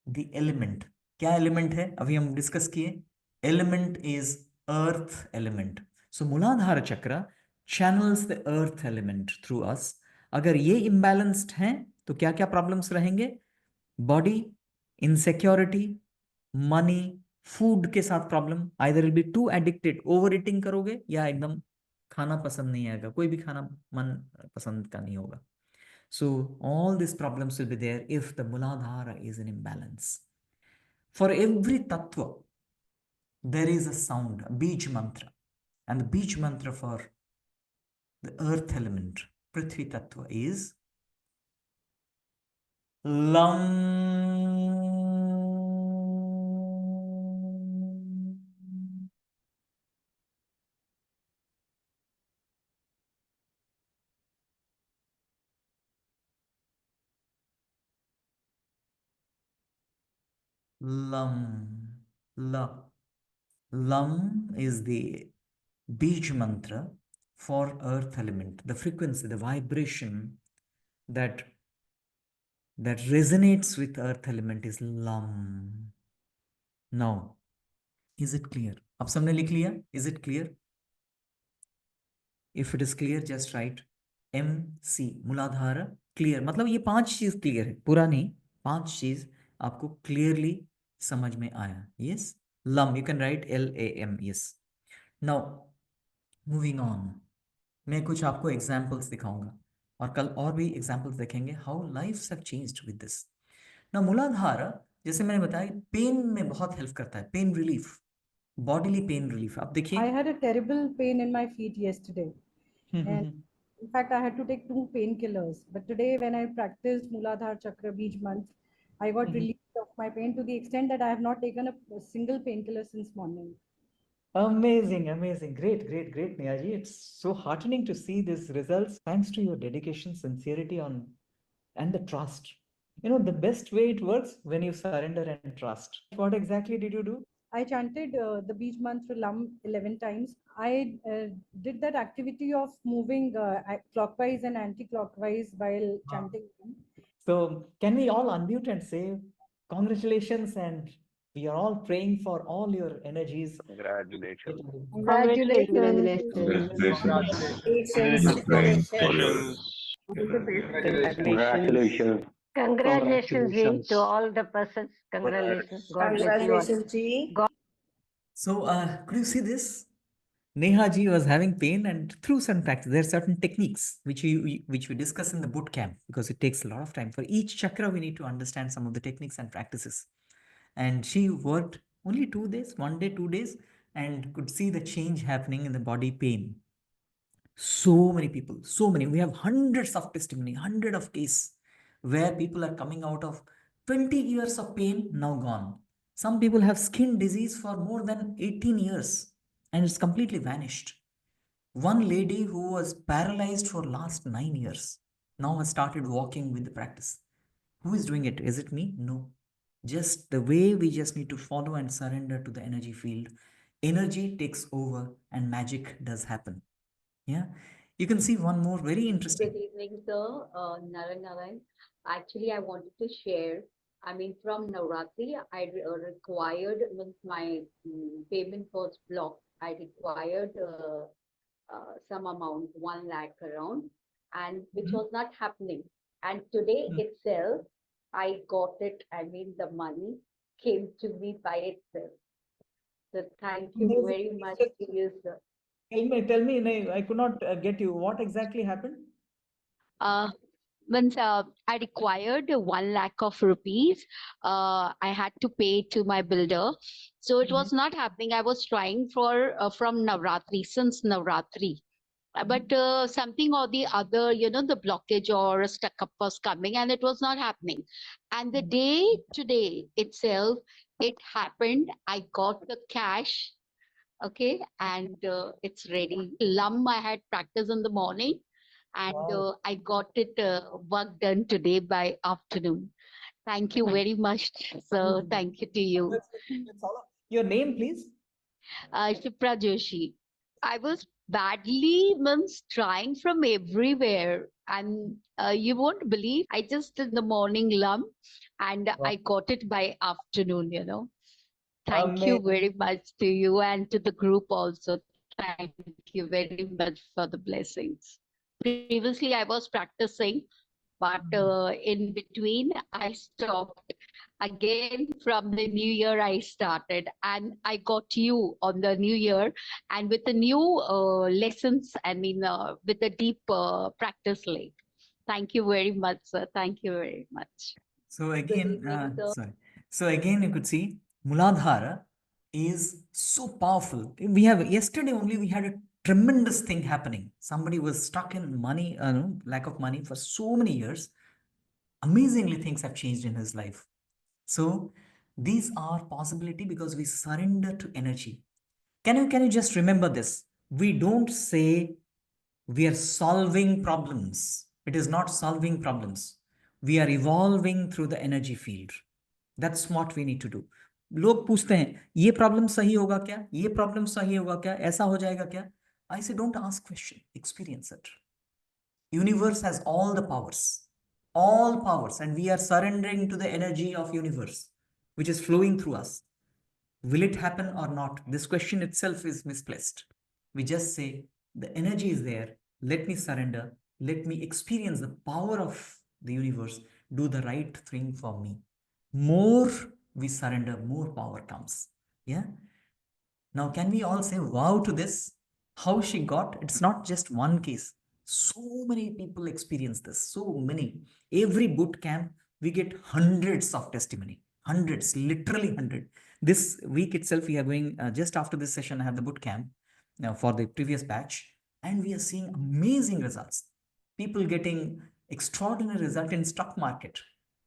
the element. क्या element है, अभी हम discuss किए. Element is earth element. So Muladhara chakra channels the earth element through us. अगर ये इम्बैलेंस्ड हैं तो क्या क्या प्रॉब्लम्स रहेंगे. बॉडी, इनसिक्योरिटी, मनी, फूड के साथ problem, either will be too addicted, overeating करोगे या एकदम खाना पसंद नहीं आएगा, कोई भी खाना मन पसंद का नहीं होगा. So all these problems will be there if the Muladhara is in imbalance. For every tattva, there is a sound, a beach mantra. And the Bij mantra for the earth element, Prithvi Tattva, is Lam. Lam. La. Lam is the Bij mantra for earth element, the frequency, the vibration that resonates with earth element is Lam. Now, is it clear? अब सबने लिख लिया? Is it clear? If it is clear, just write MC मूलाधार clear. मतलब ये 5 चीज clear है, पूरा नहीं, 5 चीज आपको clearly समझ में आया. Yes? Lam, you can write LAM. Yes. Now, moving on. मैं कुछ आपको एग्जाम्पल्स दिखाऊंगा और कल और भी एग्जाम्पल्स देखेंगे how lifes have changed with this. ना मूलाधार जैसे मैंने बताया पेन में बहुत हेल्प करता है, pain relief, bodily pain relief. आप देखिए, I had a terrible pain in my feet yesterday. And in fact, I had to take 2 painkillers. But today, when I practiced Muladhara Chakra Bij month, I got relieved of my pain to the extent that I have not taken a single painkiller since morning. amazing, amazing, great, great, great, Nehaji. It's so heartening to see these results thanks to your dedication, sincerity on and the trust. You know, the best way it works when you surrender and trust. What exactly did you do? I chanted the Bij mantra Lam 11 times. I did that activity of moving clockwise and anti-clockwise while chanting Lam. So can we all unmute and say congratulations, and we are all praying for all your energies. Congratulations. Congratulations. Congratulations. Congratulations, Ji, to all the persons. Congratulations. God bless you all. Ji. So could you see this? Neha ji was having pain, and through some practice, there are certain techniques which we discuss in the boot camp, because it takes a lot of time. For each chakra, we need to understand some of the techniques and practices. And she worked only 2 days, 1 day, 2 days, and could see the change happening in the body pain. So many people, so many. We have hundreds of testimony, hundred of cases where people are coming out of 20 years of pain, now gone. Some people have skin disease for more than 18 years and it's completely vanished. One lady who was paralyzed for last 9 years now has started walking with the practice. Who is doing it? Is it me? No. Just the way we just need to follow and surrender to the energy field. Energy takes over and magic does happen. Yeah, you can see one more very interesting. Good evening, sir. Narayan. Actually, I wanted to share. I mean, from Navratri, I required, means my payment was blocked. I required some amount, 1 lakh around, and which was not happening. And today itself, I got it. I mean, the money came to me by itself. So thank you very much to you, sir. Tell me, I could not get you. What exactly happened? Once I required 1 lakh of rupees, I had to pay to my builder. So it was not happening. I was trying for from Navratri, since Navratri. But something or the other, the blockage or a stuck up was coming and it was not happening. And the day today itself, it happened. I got the cash. Okay. And it's ready. Lum, I had practice in the morning. And I got it work done today by afternoon. Thank you very much, sir. Thank you to you. Your name, please? Shipra Joshi. I was badly means trying from everywhere, and you won't believe. I just did the morning lump, and I got it by afternoon. Thank you very much to you and to the group also. Thank you very much for the blessings. Previously, I was practicing, but in between, I stopped. Again, from the new year, I started, and I got you on the new year, and with the new lessons, I mean, with the deep practice lake. Thank you very much, sir. Thank you very much. So again, sorry. So again, you could see Muladhara is so powerful. We have yesterday only we had a tremendous thing happening. Somebody was stuck in money, lack of money for so many years. Amazingly, things have changed in his life. So these are possibility because we surrender to energy. Can you just remember this? We don't say we are solving problems. It is not solving problems. We are evolving through the energy field. That's what we need to do. लोग पूछते हैं ये problem सही होगा क्या, ये problem सही होगा क्या, ऐसा हो जाएगा क्या? I say don't ask question, experience it. Universe has all powers, and we are surrendering to the energy of universe, which is flowing through us. Will it happen or not? This question itself is misplaced. We just say, the energy is there. Let me surrender. Let me experience the power of the universe. Do the right thing for me. More we surrender, more power comes. Yeah. Now, can we all say wow to this? How she got? It's not just one case. So many people experience this. So many. Every boot camp, we get hundreds of testimony. Hundreds, literally hundred. This week itself, we are going just after this session. I have the boot camp for the previous batch, and we are seeing amazing results. People getting extraordinary result in stock market,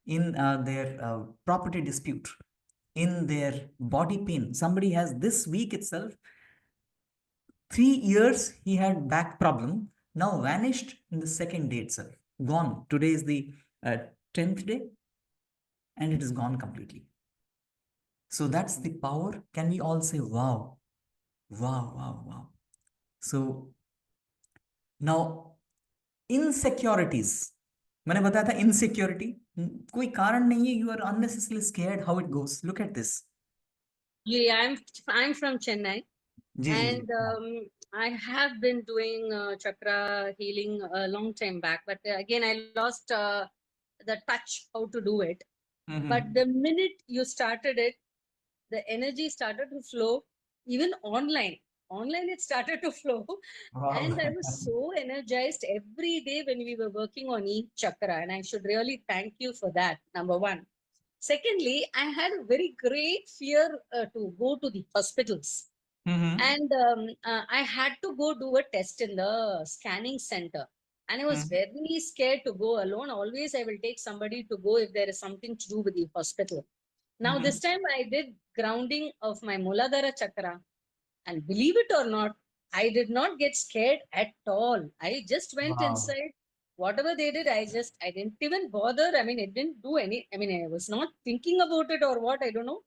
in their property dispute, in their body pain. Somebody has this week itself, 3 years he had back problem, now vanished in the second day itself, gone. Today is the 10th day, and it is gone completely. So that's the power. Can we all say wow, wow, wow, wow? So now insecurities, मैंने बताया था insecurity, कोई कारण नहीं है, you are unnecessarily scared. How it goes, look at this. Yeah, I'm from Chennai, ji, ji, and ji. I have been doing chakra healing a long time back, but again I lost the touch how to do it. But the minute you started it, the energy started to flow, even online. Online it started to flow, Wow. and I was so energized every day when we were working on each chakra, and I should really thank you for that, number one. Secondly, I had a very great fear to go to the hospitals. And I had to go do a test in the scanning center. And I was very scared to go alone. Always I will take somebody to go if there is something to do with the hospital. Now, this time I did grounding of my Muladhara chakra. And believe it or not, I did not get scared at all. I just went Wow. inside. Whatever they did, I didn't even bother. I mean, it didn't do any, I mean, I was not thinking about it or what, I don't know.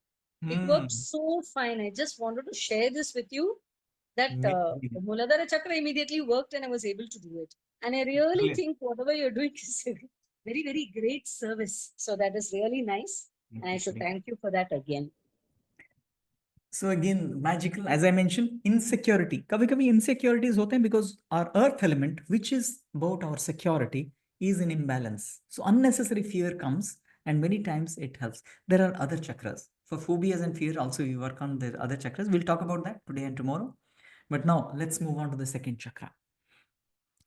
It worked so fine. I just wanted to share this with you that the Muladhara Chakra immediately worked and I was able to do it. And I really think whatever you're doing is a very, very great service. So that is really nice. And I should thank you for that again. So again, magical, as I mentioned, insecurity. कभी-कभी insecurities होते हैं because our earth element, which is about our security, is in imbalance. So unnecessary fear comes, and many times it helps. There are other chakras. For phobias and fear, also we work on the other chakras. We'll talk about that today and tomorrow. But now let's move on to the second chakra.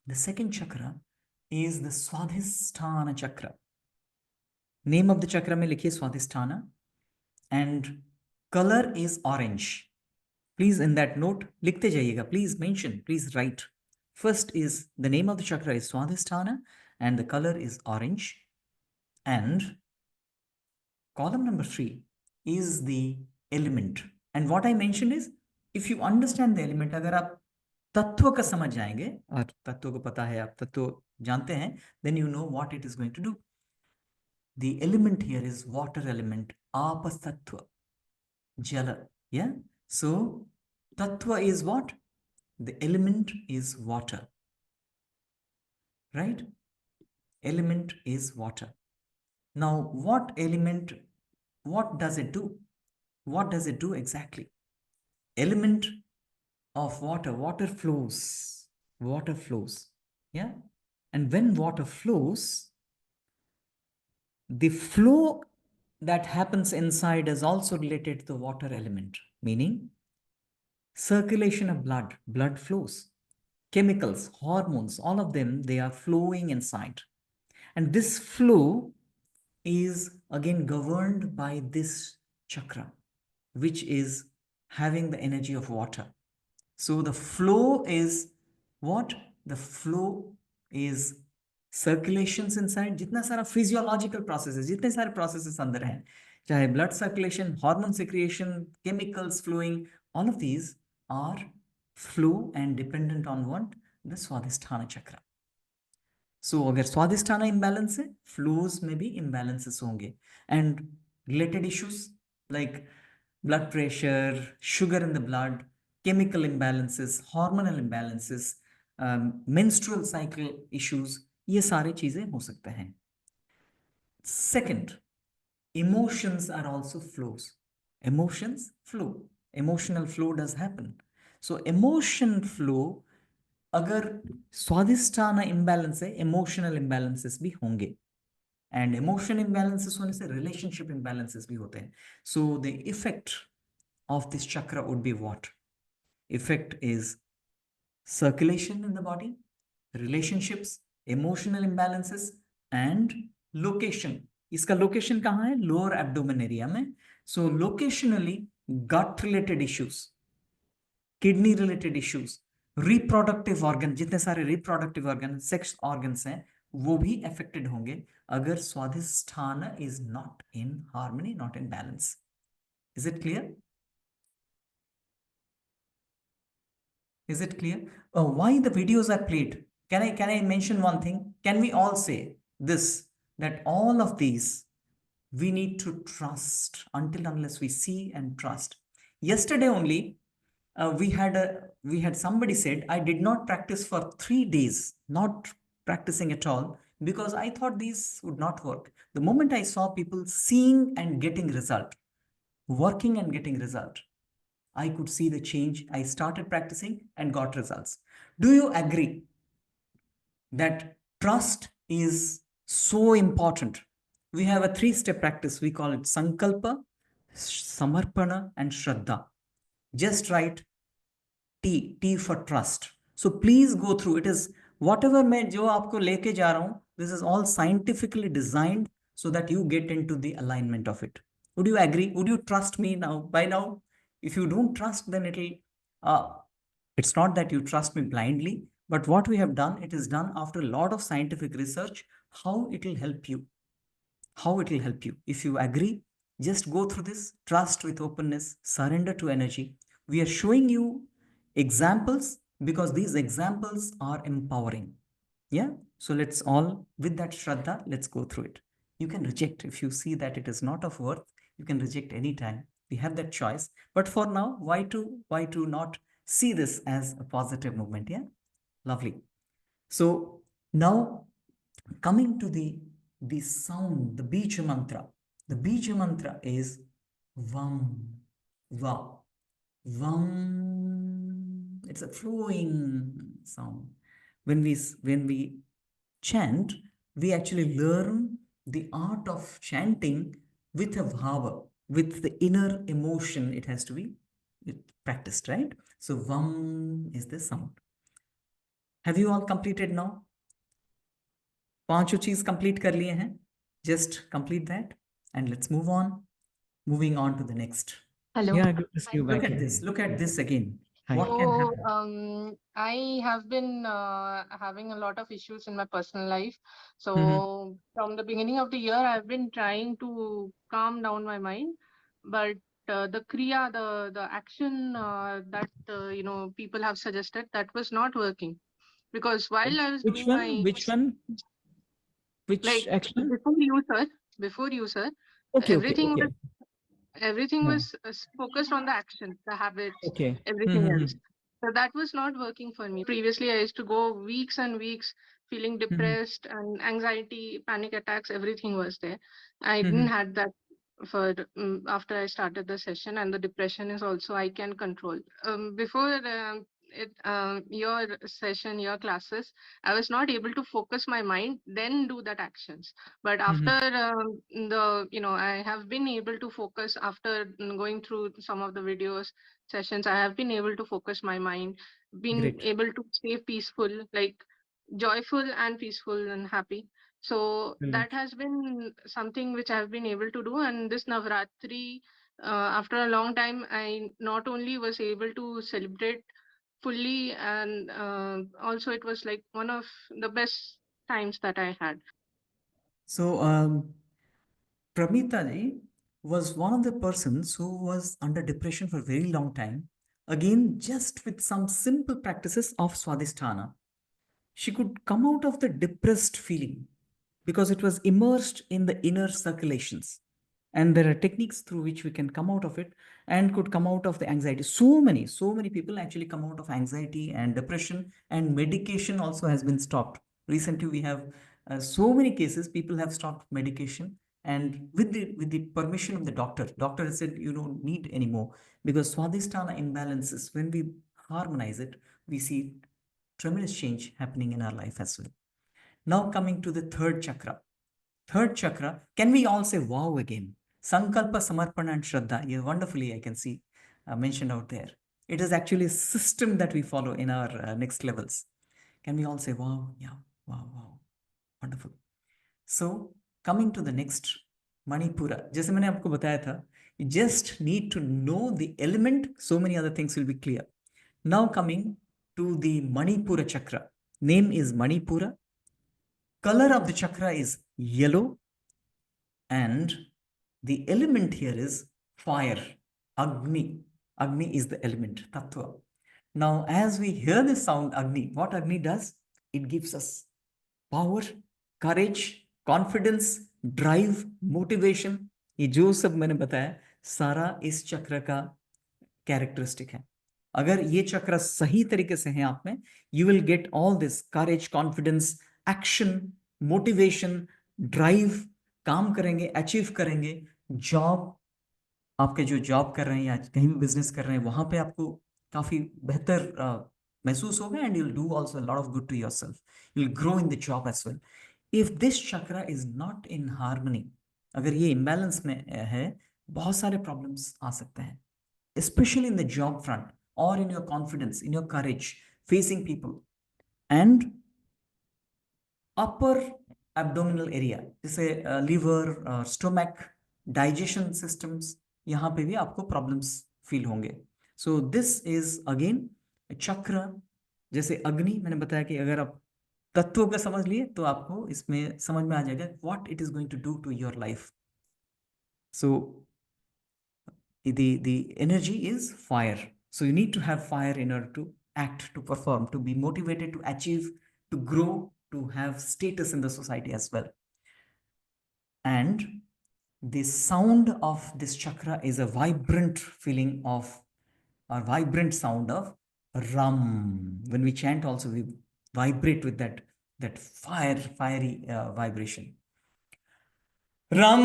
The second chakra is the Swadhisthana chakra. Name of the chakra में लिखिए Swadhisthana, and color is orange. Please, in that note, लिखते जाइएगा. Please mention, please write. First is the name of the chakra is Swadhisthana, and the color is orange. And column number 3 is the element. And what I mentioned is, if you understand the element, अगर आप तत्व का समझ जाएंगे, और तत्व को पता है, आप तत्व जानते हैं, then you know what it is going to do. The element here is water element, apasattva, jala. Yeah. So tattva is what? The element is water. Right? Element is water. Now, what element, what does it do? What does it do exactly? Element of water, water flows. Water flows. Yeah. And when water flows, the flow that happens inside is also related to the water element, meaning circulation of blood, blood flows, chemicals, hormones, all of them, they are flowing inside. And this flow is again governed by this chakra, which is having the energy of water. So the flow is what? The flow is circulations inside. जितना सारा physiological processes, जितने सारे processes अंदर हैं, चाहे blood circulation, hormone secretion, chemicals flowing, all of these are flow and dependent on what? The Swadhisthana chakra. So अगर Swadhisthana imbalance है, flows में भी imbalances होंगे, and related issues like blood pressure, sugar in the blood, chemical imbalances, hormonal imbalances, menstrual cycle issues, ये सारे चीजें हो सकते हैं. Second, emotions are also flows. Emotions flow. Emotional flow does happen. So emotion flow, अगर Swadhisthana imbalance है, emotional imbalances भी होंगे. And emotion imbalances होने से relationship imbalances भी होते हैं. So the effect of this chakra would be what? Effect is circulation in the body, relationships, emotional imbalances, and location. इसका location कहाँ है? Lower abdomen area में. So locationally, gut related issues, kidney related issues, reproductive organ, जितने सारे reproductive organ, sex organs हैं, वो भी affected होंगे अगर स्वादिष्ठान is not in harmony, not in balance. Is it clear? Is it clear? Why the videos are played? Can I mention one thing? Can we all say this, that all of these we need to trust until unless we see and trust. Yesterday only, we had somebody said, I did not practice for 3 days, not practicing at all, because I thought these would not work. The moment I saw people seeing and getting result, working and getting result, I could see the change. I started practicing and got results. Do you agree that trust is so important? We have a 3-step practice. We call it Sankalpa, Samarpana, and Shraddha. Just write T for trust. So please go through. It is whatever मैं जो आपको लेके जा रहा हूँ, this is all scientifically designed so that you get into the alignment of it. Would you agree? Would you trust me now? By now, if you don't trust, then it's not that you trust me blindly, but what we have done, it is done after a lot of scientific research, how it will help you. How it will help you. If you agree, just go through this, trust with openness, surrender to energy. We are showing you examples because these examples are empowering. Yeah. So let's all, with that Shraddha, let's go through it. You can reject if you see that it is not of worth. You can reject anytime. We have that choice. But for now, why to not see this as a positive movement? Yeah. Lovely. So now coming to the sound, the Bija mantra. The Bija mantra is Vam, Va, Vam. It's a flowing sound. When we chant, we actually learn the art of chanting with a bhava, with the inner emotion. It has to be practiced, right? So Vam is the sound. Have you all completed now? पांचों चीज complete कर लिए हैं. Just complete that and let's move on. Moving on to the next. Hello. Yeah, good to see you back. Look at this again. What can happen? I have been having a lot of issues in my personal life. So from the beginning of the year, I've been trying to calm down my mind, but the kriya, the action that people have suggested, that was not working, because while I was Which doing one? my Which one? Which like action? before you, sir, Okay, everything okay. everything Yeah. was focused on the action, the habits, Okay. everything else. So that was not working for me. Previously, I used to go weeks and weeks feeling depressed and anxiety, panic attacks, everything was there. I didn't had that for after I started the session, and the depression is also I can control. Before your session, your classes, I was not able to focus my mind, then do that actions. But after I have been able to focus after going through some of the videos sessions. I have been able to focus my mind, been Great. able to stay peaceful, like joyful and peaceful and happy. So Brilliant. that has been something which I've been able to do. And this Navratri, After a long time, I not only was able to celebrate fully, and also it was like one of the best times that I had. So, Pramita ji was one of the persons who was under depression for a very long time. Again, just with some simple practices of Swadhisthana, she could come out of the depressed feeling because it was immersed in the inner circulations. And there are techniques through which we can come out of it and could come out of the anxiety. So many people actually come out of anxiety and depression, and medication also has been stopped. Recently, we have so many cases, people have stopped medication, and with the permission of the doctor has said you don't need anymore, because Swadhisthana imbalances, when we harmonize it, we see tremendous change happening in our life as well. Now coming to the third chakra. Third chakra, can we all say wow again? Sankalpa, Samarpana and Shraddha. Yeah, wonderfully, I can see mentioned out there. It is actually a system that we follow in our next levels. Can we all say wow? Yeah, wow, wow. Wonderful. So coming to the next, Manipura. जैसे मैंने आपको बताया था, you just need to know the element, so many other things will be clear. Now coming to the Manipura chakra. Name is Manipura. Color of the chakra is yellow, and the element here is fire, Agni. Agni is the element, Tattva. Now, as we hear the sound Agni, what Agni does? It gives us power, courage, confidence, drive, motivation. ये जो सब मैंने बताया सारा इस चक्र का characteristic है. अगर ये चक्र सही तरीके से है आप में, you will get all this courage, confidence, action, motivation, drive. काम करेंगे, अचीव करेंगे. जॉब, आपके जो जॉब कर रहे हैं या कहीं भी बिजनेस कर रहे हैं, वहां पे आपको काफी बेहतर महसूस होगा, and you'll do also a lot of good to yourself. You'll grow in the job as well. If this chakra is not in harmony, अगर ये imbalance में है, बहुत सारे problems आ सकते हैं, especially in the job front or in your confidence, in your courage, facing people. And upper abdominal area, जैसे liver, stomach, digestion systems, यहाँ पे भी आपको problems feel होंगे. So this is again a chakra. जैसे अग्नि, मैंने बताया कि अगर आप तत्वों का समझ लिए तो आपको इसमें समझ में आ जाएगा what it is going to do to your life. So the energy is fire. So you need to have fire in order to act, to perform, to be motivated, to achieve, to grow, to have status in the society as well. And the sound of this chakra is a vibrant feeling of, or vibrant sound of Ram. When we chant also, we vibrate with that fiery vibration. Ram.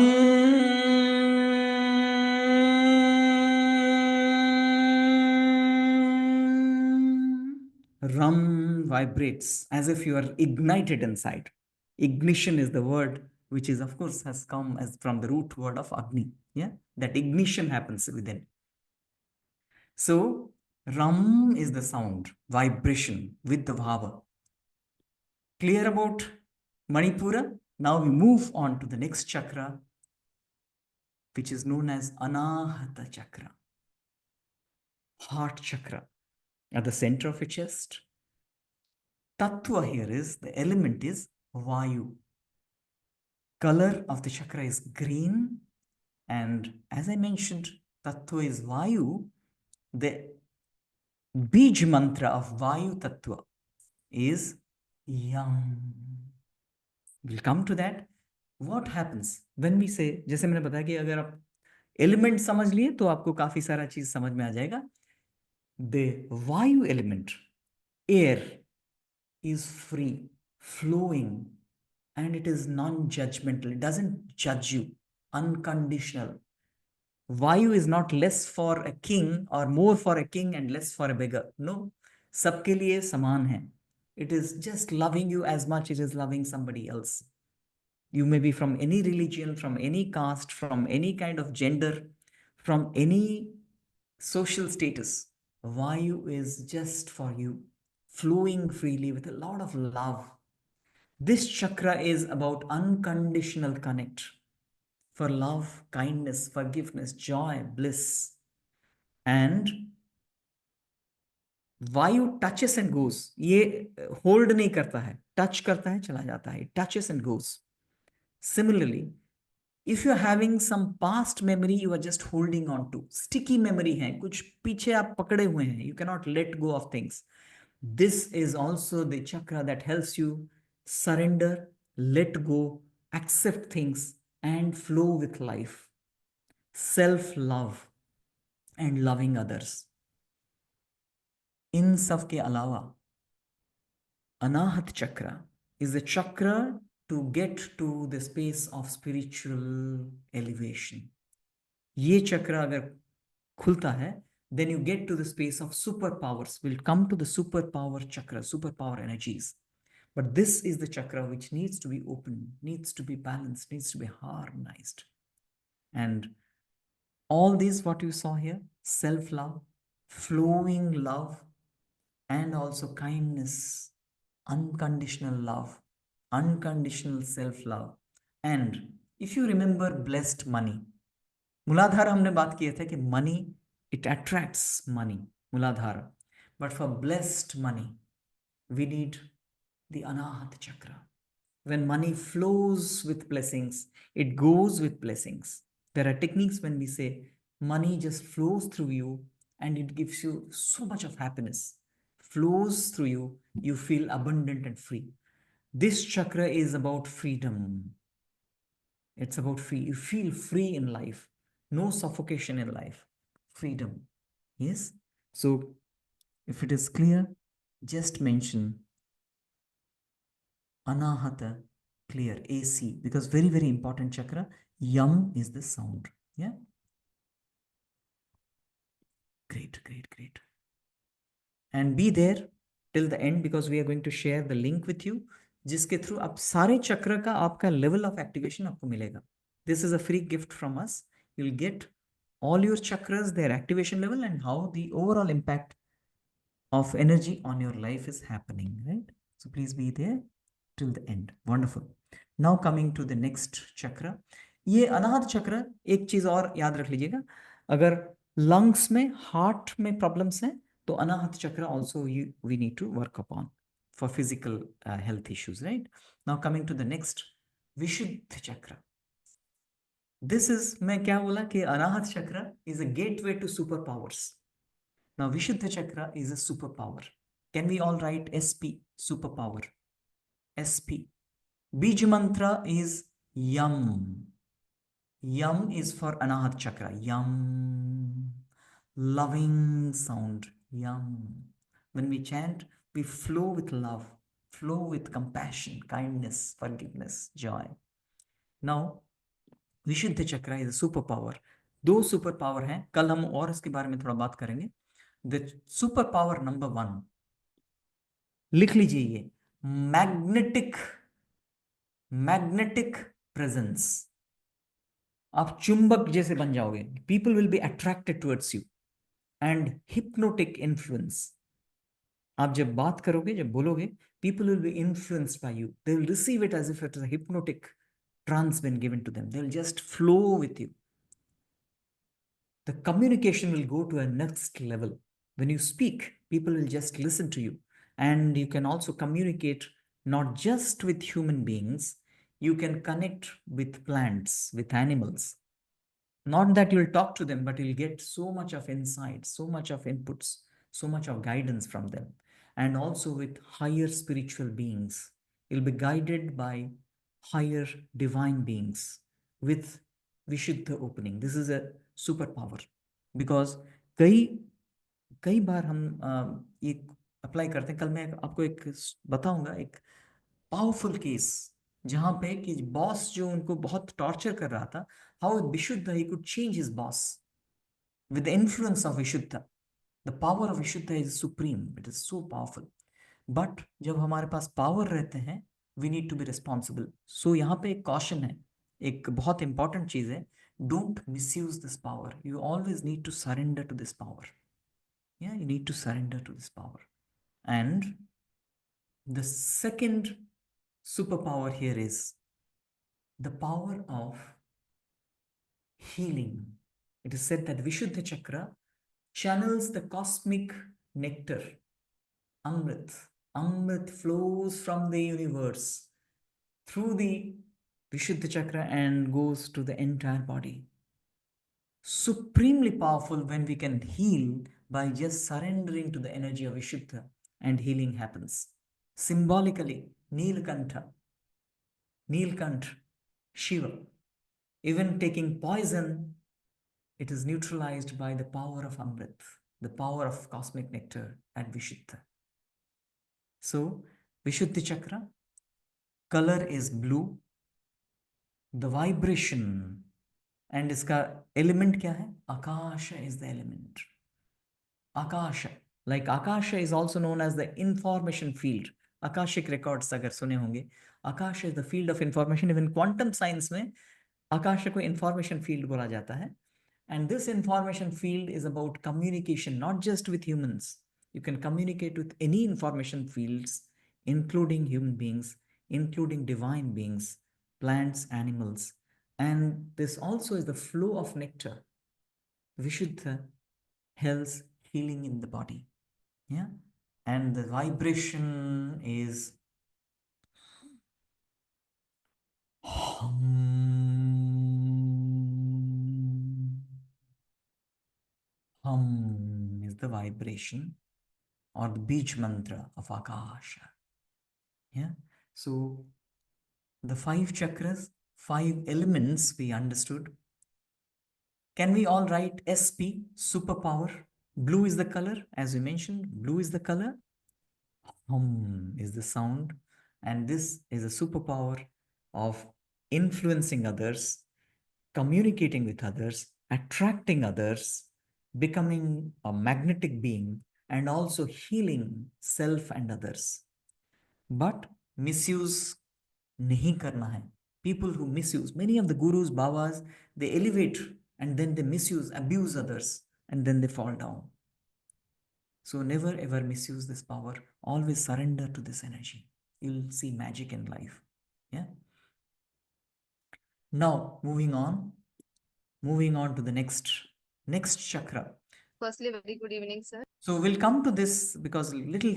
Ram vibrates as if you are ignited inside. Ignition is the word which is, of course, has come as from the root word of Agni. Yeah, that ignition happens within. So Ram is the sound, vibration with the bhava. Clear about Manipura? Now we move on to the next chakra, which is known as Anahata chakra, heart chakra, at the center of your chest. Tattva here is, the element is Vayu. Color of the chakra is green, and as I mentioned, Tattva is Vayu. The Bij mantra of Vayu Tattva is Yam. We'll come to that. What happens when we say, जैसे मैंने बताया कि अगर आप element समझ लिए तो आपको काफी सारा चीज समझ में आ जाएगा. The Vayu element, air, is free, flowing, and it is non-judgmental. It doesn't judge you, unconditional. Vayu is not less for a king or more for a king and less for a beggar. No, सबके लिए समान है. It is just loving you as much as it is loving somebody else. You may be from any religion, from any caste, from any kind of gender, from any social status. Vayu is just for you, flowing freely with a lot of love. This chakra is about unconditional connect. for love, kindness, forgiveness, joy, bliss. And वायु touches and goes. ये hold नहीं करता है, touch करता है, चला जाता है. It touches and goes. Similarly, if you're having some past memory you are just holding on to, sticky memory है, कुछ पीछे आप पकड़े हुए हैं, you cannot let go of things. This is also the chakra that helps you surrender, let go, accept things, and flow with life. Self-love and loving others. इन सब के अलावा अनाहत चक्र is a chakra to get to the space of spiritual elevation. ये चक्र अगर खुलता है, then you get to the space of superpowers. We'll come to the superpower chakra, superpower energies. But this is the chakra which needs to be open, needs to be balanced, needs to be harmonized. And all these, what you saw here, self-love, flowing love, and also kindness, unconditional love, unconditional self-love. And if you remember blessed money, मूलाधार हमने बात किए थे कि money, it attracts money, मूलाधार. But for blessed money, we need the Anahat Chakra. When money flows with blessings, it goes with blessings. There are techniques when we say money just flows through you and it gives you so much of happiness. Flows through you, you feel abundant and free. This chakra is about freedom. It's about free. You feel free in life. No suffocation in life. Freedom. Yes? So, if it is clear, just mention Anahata, clear, AC, because very, very important chakra. Yam is the sound. Yeah? Great, great, great. And be there till the end because we are going to share the link with you, जिसके through आप सारे चक्र का आपका level of activation आपको मिलेगा. This is a free gift from us. You'll get all your chakras, their activation level, and how the overall impact of energy on your life is happening, right? So please be there till the end. Wonderful. Now coming to the next chakra. ये अनाहत चक्र, एक चीज और याद रख लीजिएगा, अगर lungs में, heart में problems हैं, तो अनाहत चक्र also we need to work upon for physical health issues, right? Now coming to the next, विशुद्ध चक्र. This is, मैं क्या बोला कि अनाहत चक्र is a gateway to superpowers. Now विशुद्ध चक्र is a superpower. Can we all write SP, superpower? SP. Bij mantra is Yam. Yam is for Anahat Chakra. Yam. Loving sound. Yam. When we chant, we flow with love, flow with compassion, kindness, forgiveness, joy. Now, विशुद्ध चक्र is a superpower. दो super power हैं, कल हम और इसके बारे में थोड़ा बात करेंगे. The superpower number 1, लिख लीजिए ये, मैग्नेटिक प्रेजेंस. आप चुंबक जैसे बन जाओगे. People will be attracted towards you. And hypnotic influence. आप जब बात करोगे, जब बोलोगे, people will be influenced by you. They will receive it as if it is a hypnotic trance been given to them. They will just flow with you. The communication will go to a next level. When you speak, people will just listen to you. And you can also communicate not just with human beings, you can connect with plants, with animals. Not that you'll talk to them, but you'll get so much of insight, so much of inputs, so much of guidance from them. And also with higher spiritual beings. You'll be guided by higher divine beings with Vishuddha opening. This is a superpower. Because कई बार हम ये apply करते हैं. कल मैं आपको एक बताऊंगा एक पावरफुल केस जहां पे कि बॉस जो उनको बहुत टॉर्चर कर रहा था, how Vishuddha he could change his boss with the influence of Vishuddha. The power of Vishuddha is supreme. It is so powerful. But जब हमारे पास पावर रहते हैं, we need to be responsible. So यहाँ पे एक कॉशन है, एक बहुत इंपॉर्टेंट चीज है. Don't misuse this power. You always need to surrender to this power. Yeah, you need to surrender to this power. And the second superpower here is the power of healing. It is said that Vishuddha Chakra channels the cosmic nectar, Amrit. Amrit flows from the universe through the Vishuddha Chakra and goes to the entire body. Supremely powerful when we can heal by just surrendering to the energy of Vishuddha, and healing happens. Symbolically, Neelkantha, Shiva. Even taking poison, it is neutralized by the power of Amrit, the power of cosmic nectar at Vishuddha. So, Vishuddha Chakra, color is blue. The vibration and इसका element क्या है? Akasha is the element. Akasha, like Akasha is also known as the information field. Akashic records अगर सुने होंगे, Akasha is the field of information. Even quantum science में Akasha को information field बोला जाता है. And this information field is about communication, not just with humans. You can communicate with any information fields, including human beings, including divine beings, plants, animals. And this also is the flow of nectar. Vishuddha helps healing in the body. Yeah. And the vibration is hum. Hum is the vibration or the beach mantra of Akasha. Yeah. So the 5 chakras, 5 elements we understood. Can we all write SP, superpower? Blue is the color, as we mentioned, blue is the color. Hum is the sound. And this is a superpower of influencing others, communicating with others, attracting others, becoming a magnetic being, and also healing self and others. But misuse nahi karna hai. People who misuse, many of the gurus, babas, they elevate and then they misuse, abuse others, and then they fall down. So never ever misuse this power. Always surrender to this energy. You'll see magic in life. Yeah. Now moving on to the next chakra. Firstly, very good evening, sir. So we'll come to this because little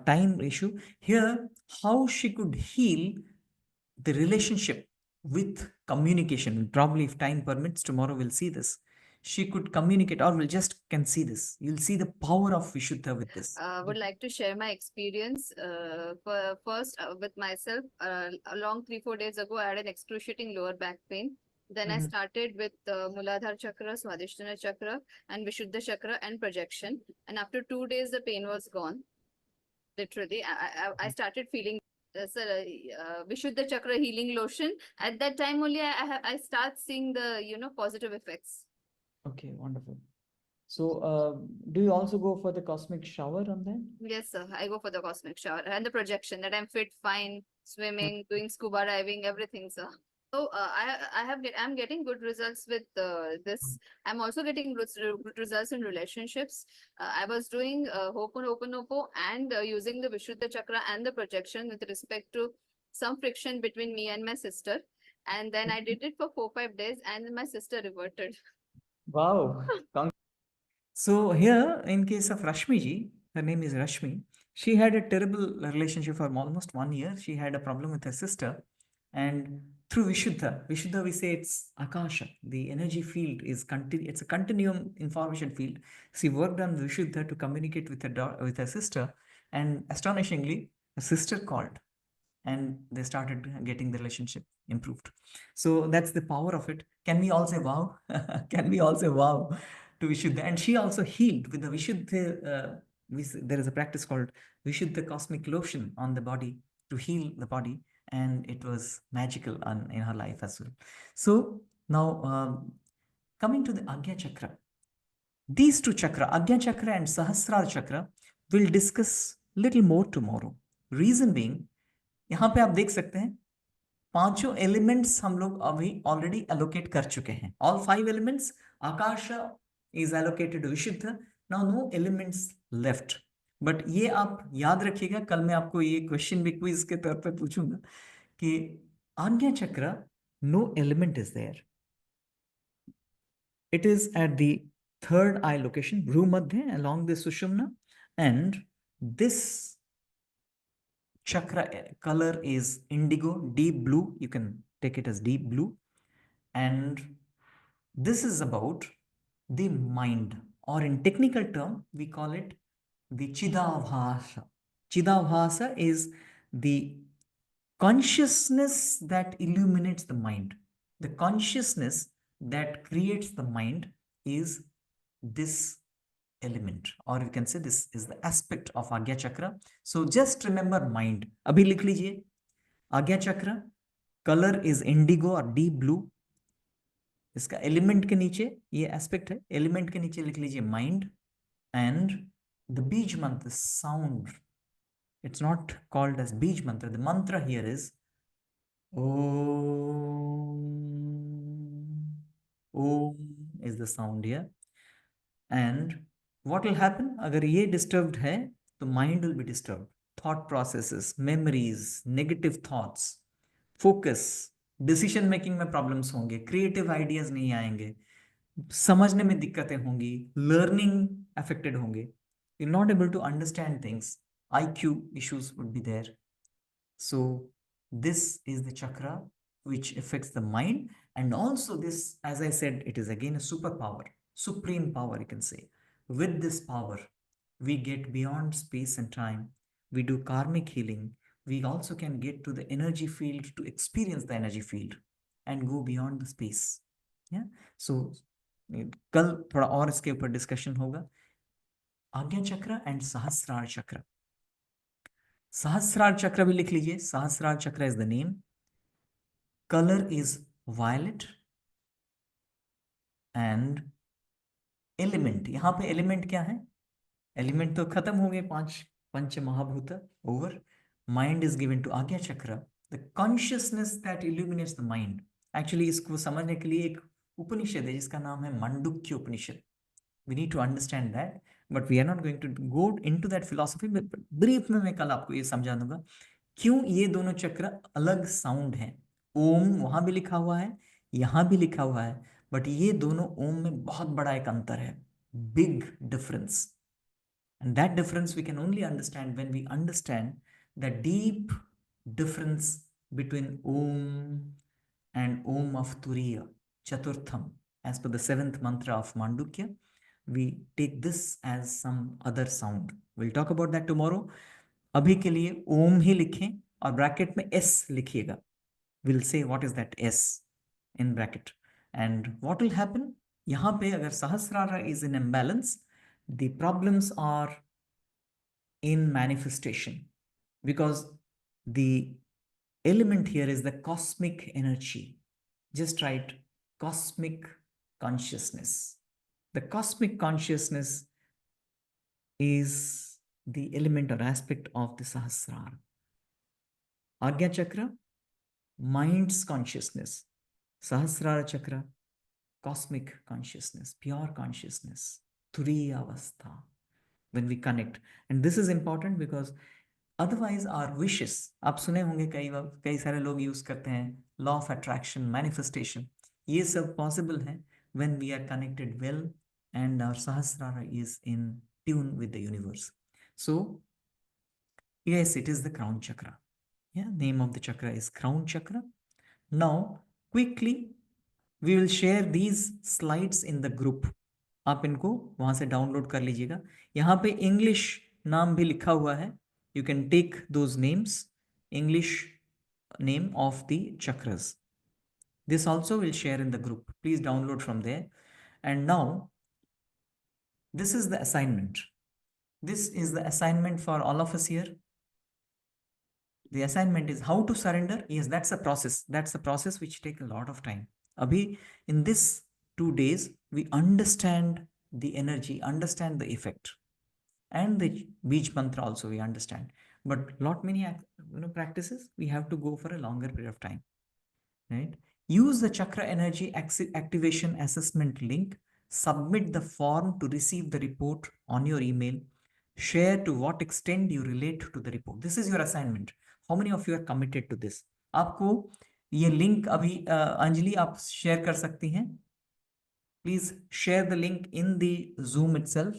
time issue here. How she could heal the relationship with communication. Probably, if time permits, tomorrow we'll see this. She could communicate, or we'll just can see this. You'll see the power of Vishuddha with this. Would like to share my experience. First, with myself, along 3-4 days ago, I had an excruciating lower back pain. Then I started with Muladhara Chakra, Swadhisthana Chakra, and Vishuddha Chakra and projection. And after 2 days, the pain was gone. Literally, I started feeling Vishuddha Chakra healing lotion. At that time only, I start seeing the positive effects. Okay, wonderful. So, do you also go for the cosmic shower on that? Yes, sir. I go for the cosmic shower and the projection that I'm fit, fine, swimming, doing scuba diving, everything, sir. So I'm getting good results with this. I'm also getting good results in relationships. I was doing Ho'oponopono and using the Vishuddha Chakra and the projection with respect to some friction between me and my sister. And then I did it for 4-5 days and my sister reverted. Wow. So here, in case of Rashmi ji, her name is Rashmi. She had a terrible relationship for almost 1 year. She had a problem with her sister, and through Vishuddha, we say it's Akasha. The energy field is it's a continuum information field. She worked on Vishuddha to communicate with her sister, and astonishingly, her sister called, and they started getting the relationship improved. So that's the power of it. Can we all say wow? Can we all say wow to Vishuddha? And she also healed with the Vishuddha. There is a practice called Vishuddha cosmic lotion on the body to heal the body, and it was magical in her life as well. So now coming to the Agya Chakra. These two chakra, Agya Chakra and Sahasrara Chakra, we'll discuss little more tomorrow. Reason being, यहाँ पे आप देख सकते हैं 5 elements हम लोग अभी already allocate कर चुके हैं. All 5 elements, Akasha is allocated to Vishuddha. Now no elements left. But ये आप याद रखिएगा, कल मैं आपको ये क्वेश्चन भी क्विज के तौर पे पूछूंगा कि आज्ञा चक्र, no element is there. It is at the third eye location, Bhrumadhya, along the Sushumna, and this chakra color is indigo, deep blue. You can take it as deep blue. And this is about the mind, or in technical term, we call it the Chidabhasa. Chidabhasa is the consciousness that illuminates the mind. The consciousness that creates the mind is this element, or you can say this is the aspect of Agya Chakra. So just remember mind. Abhi likh lijiye. Agya Chakra, color is indigo or deep blue. इसका element के नीचे ये aspect है, element के नीचे लिख लीजिए mind, and the bees मंत्र sound, it's not called as beej mantra. The mantra here is Om. Om is the sound here. And what will happen? अगर ये disturbed है तो mind will be disturbed. Thought processes, memories, negative thoughts, focus, decision making में problems होंगे, creative ideas नहीं आएंगे, समझने में दिक्कतें होंगी, learning affected होंगे, you're not able to understand things, IQ issues would be there. So this is the chakra which affects the mind, and also this, as I said, it is again a superpower, supreme power, you can say. With this power, we get beyond space and time. We do karmic healing. We also can get to the energy field to experience the energy field and go beyond the space. Yeah. So कल थोड़ा और इसके ऊपर discussion होगा. आज्ञा चक्र and सहस्रार चक्र. Sahasrar Chakra भी लिख लीजिए. Sahasrar Chakra is the name. Color is violet. And element, यहाँ पे element क्या है? Element तो खत्म हो गए, 5 पंच महाभूत over. Mind is given to Agya Chakra, the consciousness that illuminates the mind. Actually इसको समझने के लिए एक उपनिषद है जिसका नाम है मांडुक्य उपनिषद. We need to understand that, but we are not going to go into that philosophy. Brief में मैं कल आपको ये समझा दूंगा क्यों ये दोनों चक्र अलग साउंड हैं. ओम वहां भी लिखा हुआ है, यहां भी लिखा हुआ है, बट ये दोनों ओम में बहुत बड़ा एक अंतर है, big difference. And that difference we can only understand when we understand the deep difference between Om and Om of Turiya, Chaturtham, as per the 7th mantra of Mandukya. We take this as some other sound. We'll talk about that tomorrow. अभी के लिए ओम ही लिखें और bracket में S लिखिएगा. We'll say what is that S in bracket. And what will happen? यहाँ पे अगर सहस्रारा is in imbalance, the problems are in manifestation, because the element here is the cosmic energy. Just write cosmic consciousness. The cosmic consciousness is the element or aspect of the Sahasrara. Agya Chakra, mind's consciousness. Sahasrara Chakra, cosmic consciousness, pure consciousness, Turiya Avastha, when we connect. And this is important because otherwise our wishes, आप सुने होंगे कई सारे लोग use करते हैं law of attraction, manifestation, ये सब possible है when we are connected well and our Sahasrara is in tune with the universe. So yes, it is the crown chakra. Yeah, name of the chakra is crown chakra. Now quickly we will share these slides in the group. आप इनको वहां से download कर लीजिएगा. यहाँ पे English नाम भी लिखा हुआ है. You can take those names, English name of the chakras. This also will share in the group. Please download from there. And now, this is the assignment. This is the assignment for all of us here. The assignment is how to surrender. Yes, that's a process. That's a process which takes a lot of time. Abhi, in this 2 days, we understand the energy, understand the effect. And the beach mantra also we understand, but lot many practices we have to go for a longer period of time, right? Use the chakra energy activation assessment link, submit the form to receive the report on your email, share to what extent you relate to the report. This is your assignment. How many of you are committed to this? आपको ये link अभी अंजलि आप share कर सकती हैं. Please share the link in the Zoom itself.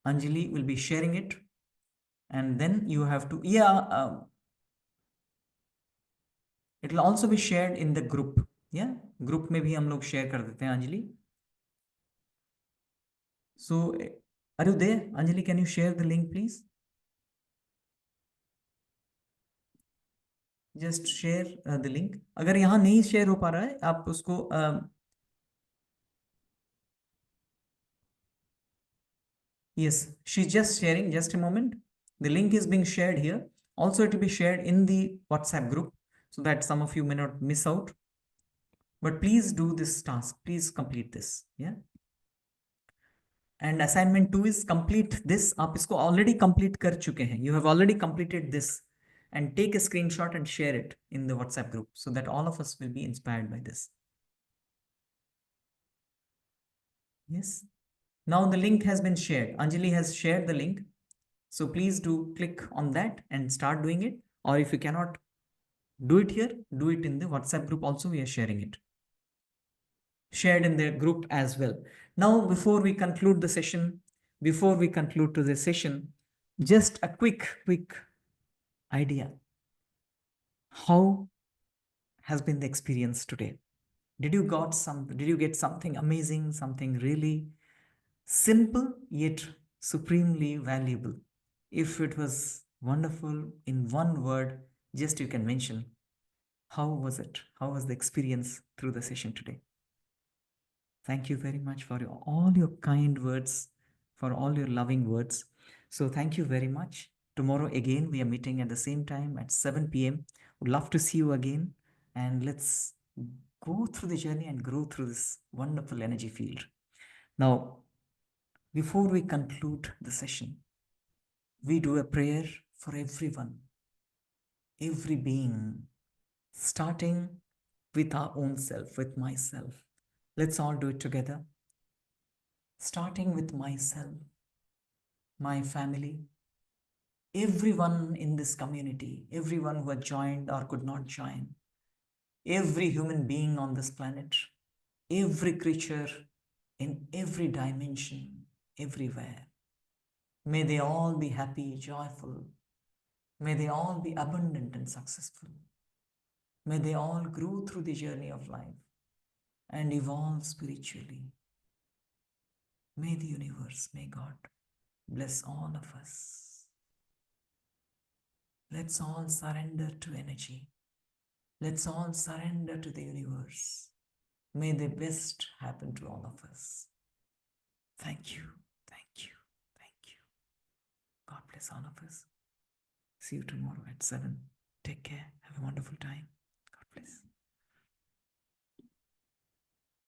Anjali will be sharing it. And then you have to, it will also be shared in the group. Yeah, group में भी हम लोग share कर देते हैं Anjali. So, are you there? Anjali, can you share the link, please? Just share the link. अगर यहाँ नहीं share हो पा रहा है, आप उसको yes, she's just sharing. Just a moment. The link is being shared here. Also, it will be shared in the WhatsApp group so that some of you may not miss out. But please do this task. Please complete this. Yeah. And assignment 2 is complete this. आप इसको already complete कर चुके हैं. You have already completed this. And take a screenshot and share it in the WhatsApp group so that all of us will be inspired by this. Yes. Now the link has been shared. Anjali has shared the link. So please do click on that and start doing it. Or if you cannot do it here, do it in the WhatsApp group also. We are sharing it. Shared in the group as well. Now, before we conclude the session, just a quick idea. How has been the experience today? Did you get something amazing, something really simple yet supremely valuable? If it was wonderful in one word, just you can mention. How was it? How was the experience through the session today? Thank you very much for all your kind words, for all your loving words. So thank you very much. Tomorrow again, we are meeting at the same time at 7 p.m. Would love to see you again. And let's go through the journey and grow through this wonderful energy field. Now, before we conclude the session, we do a prayer for everyone, every being, starting with our own self, with myself. Let's all do it together. Starting with myself, my family, everyone in this community, everyone who had joined or could not join, every human being on this planet, every creature in every dimension, everywhere. May they all be happy, joyful. May they all be abundant and successful. May they all grow through the journey of life and evolve spiritually. May the universe, may God bless all of us. Let's all surrender to energy. Let's all surrender to the universe. May the best happen to all of us. Thank you, thank you, thank you. God bless all of us. See you tomorrow at 7. Take care. Have a wonderful time. God bless.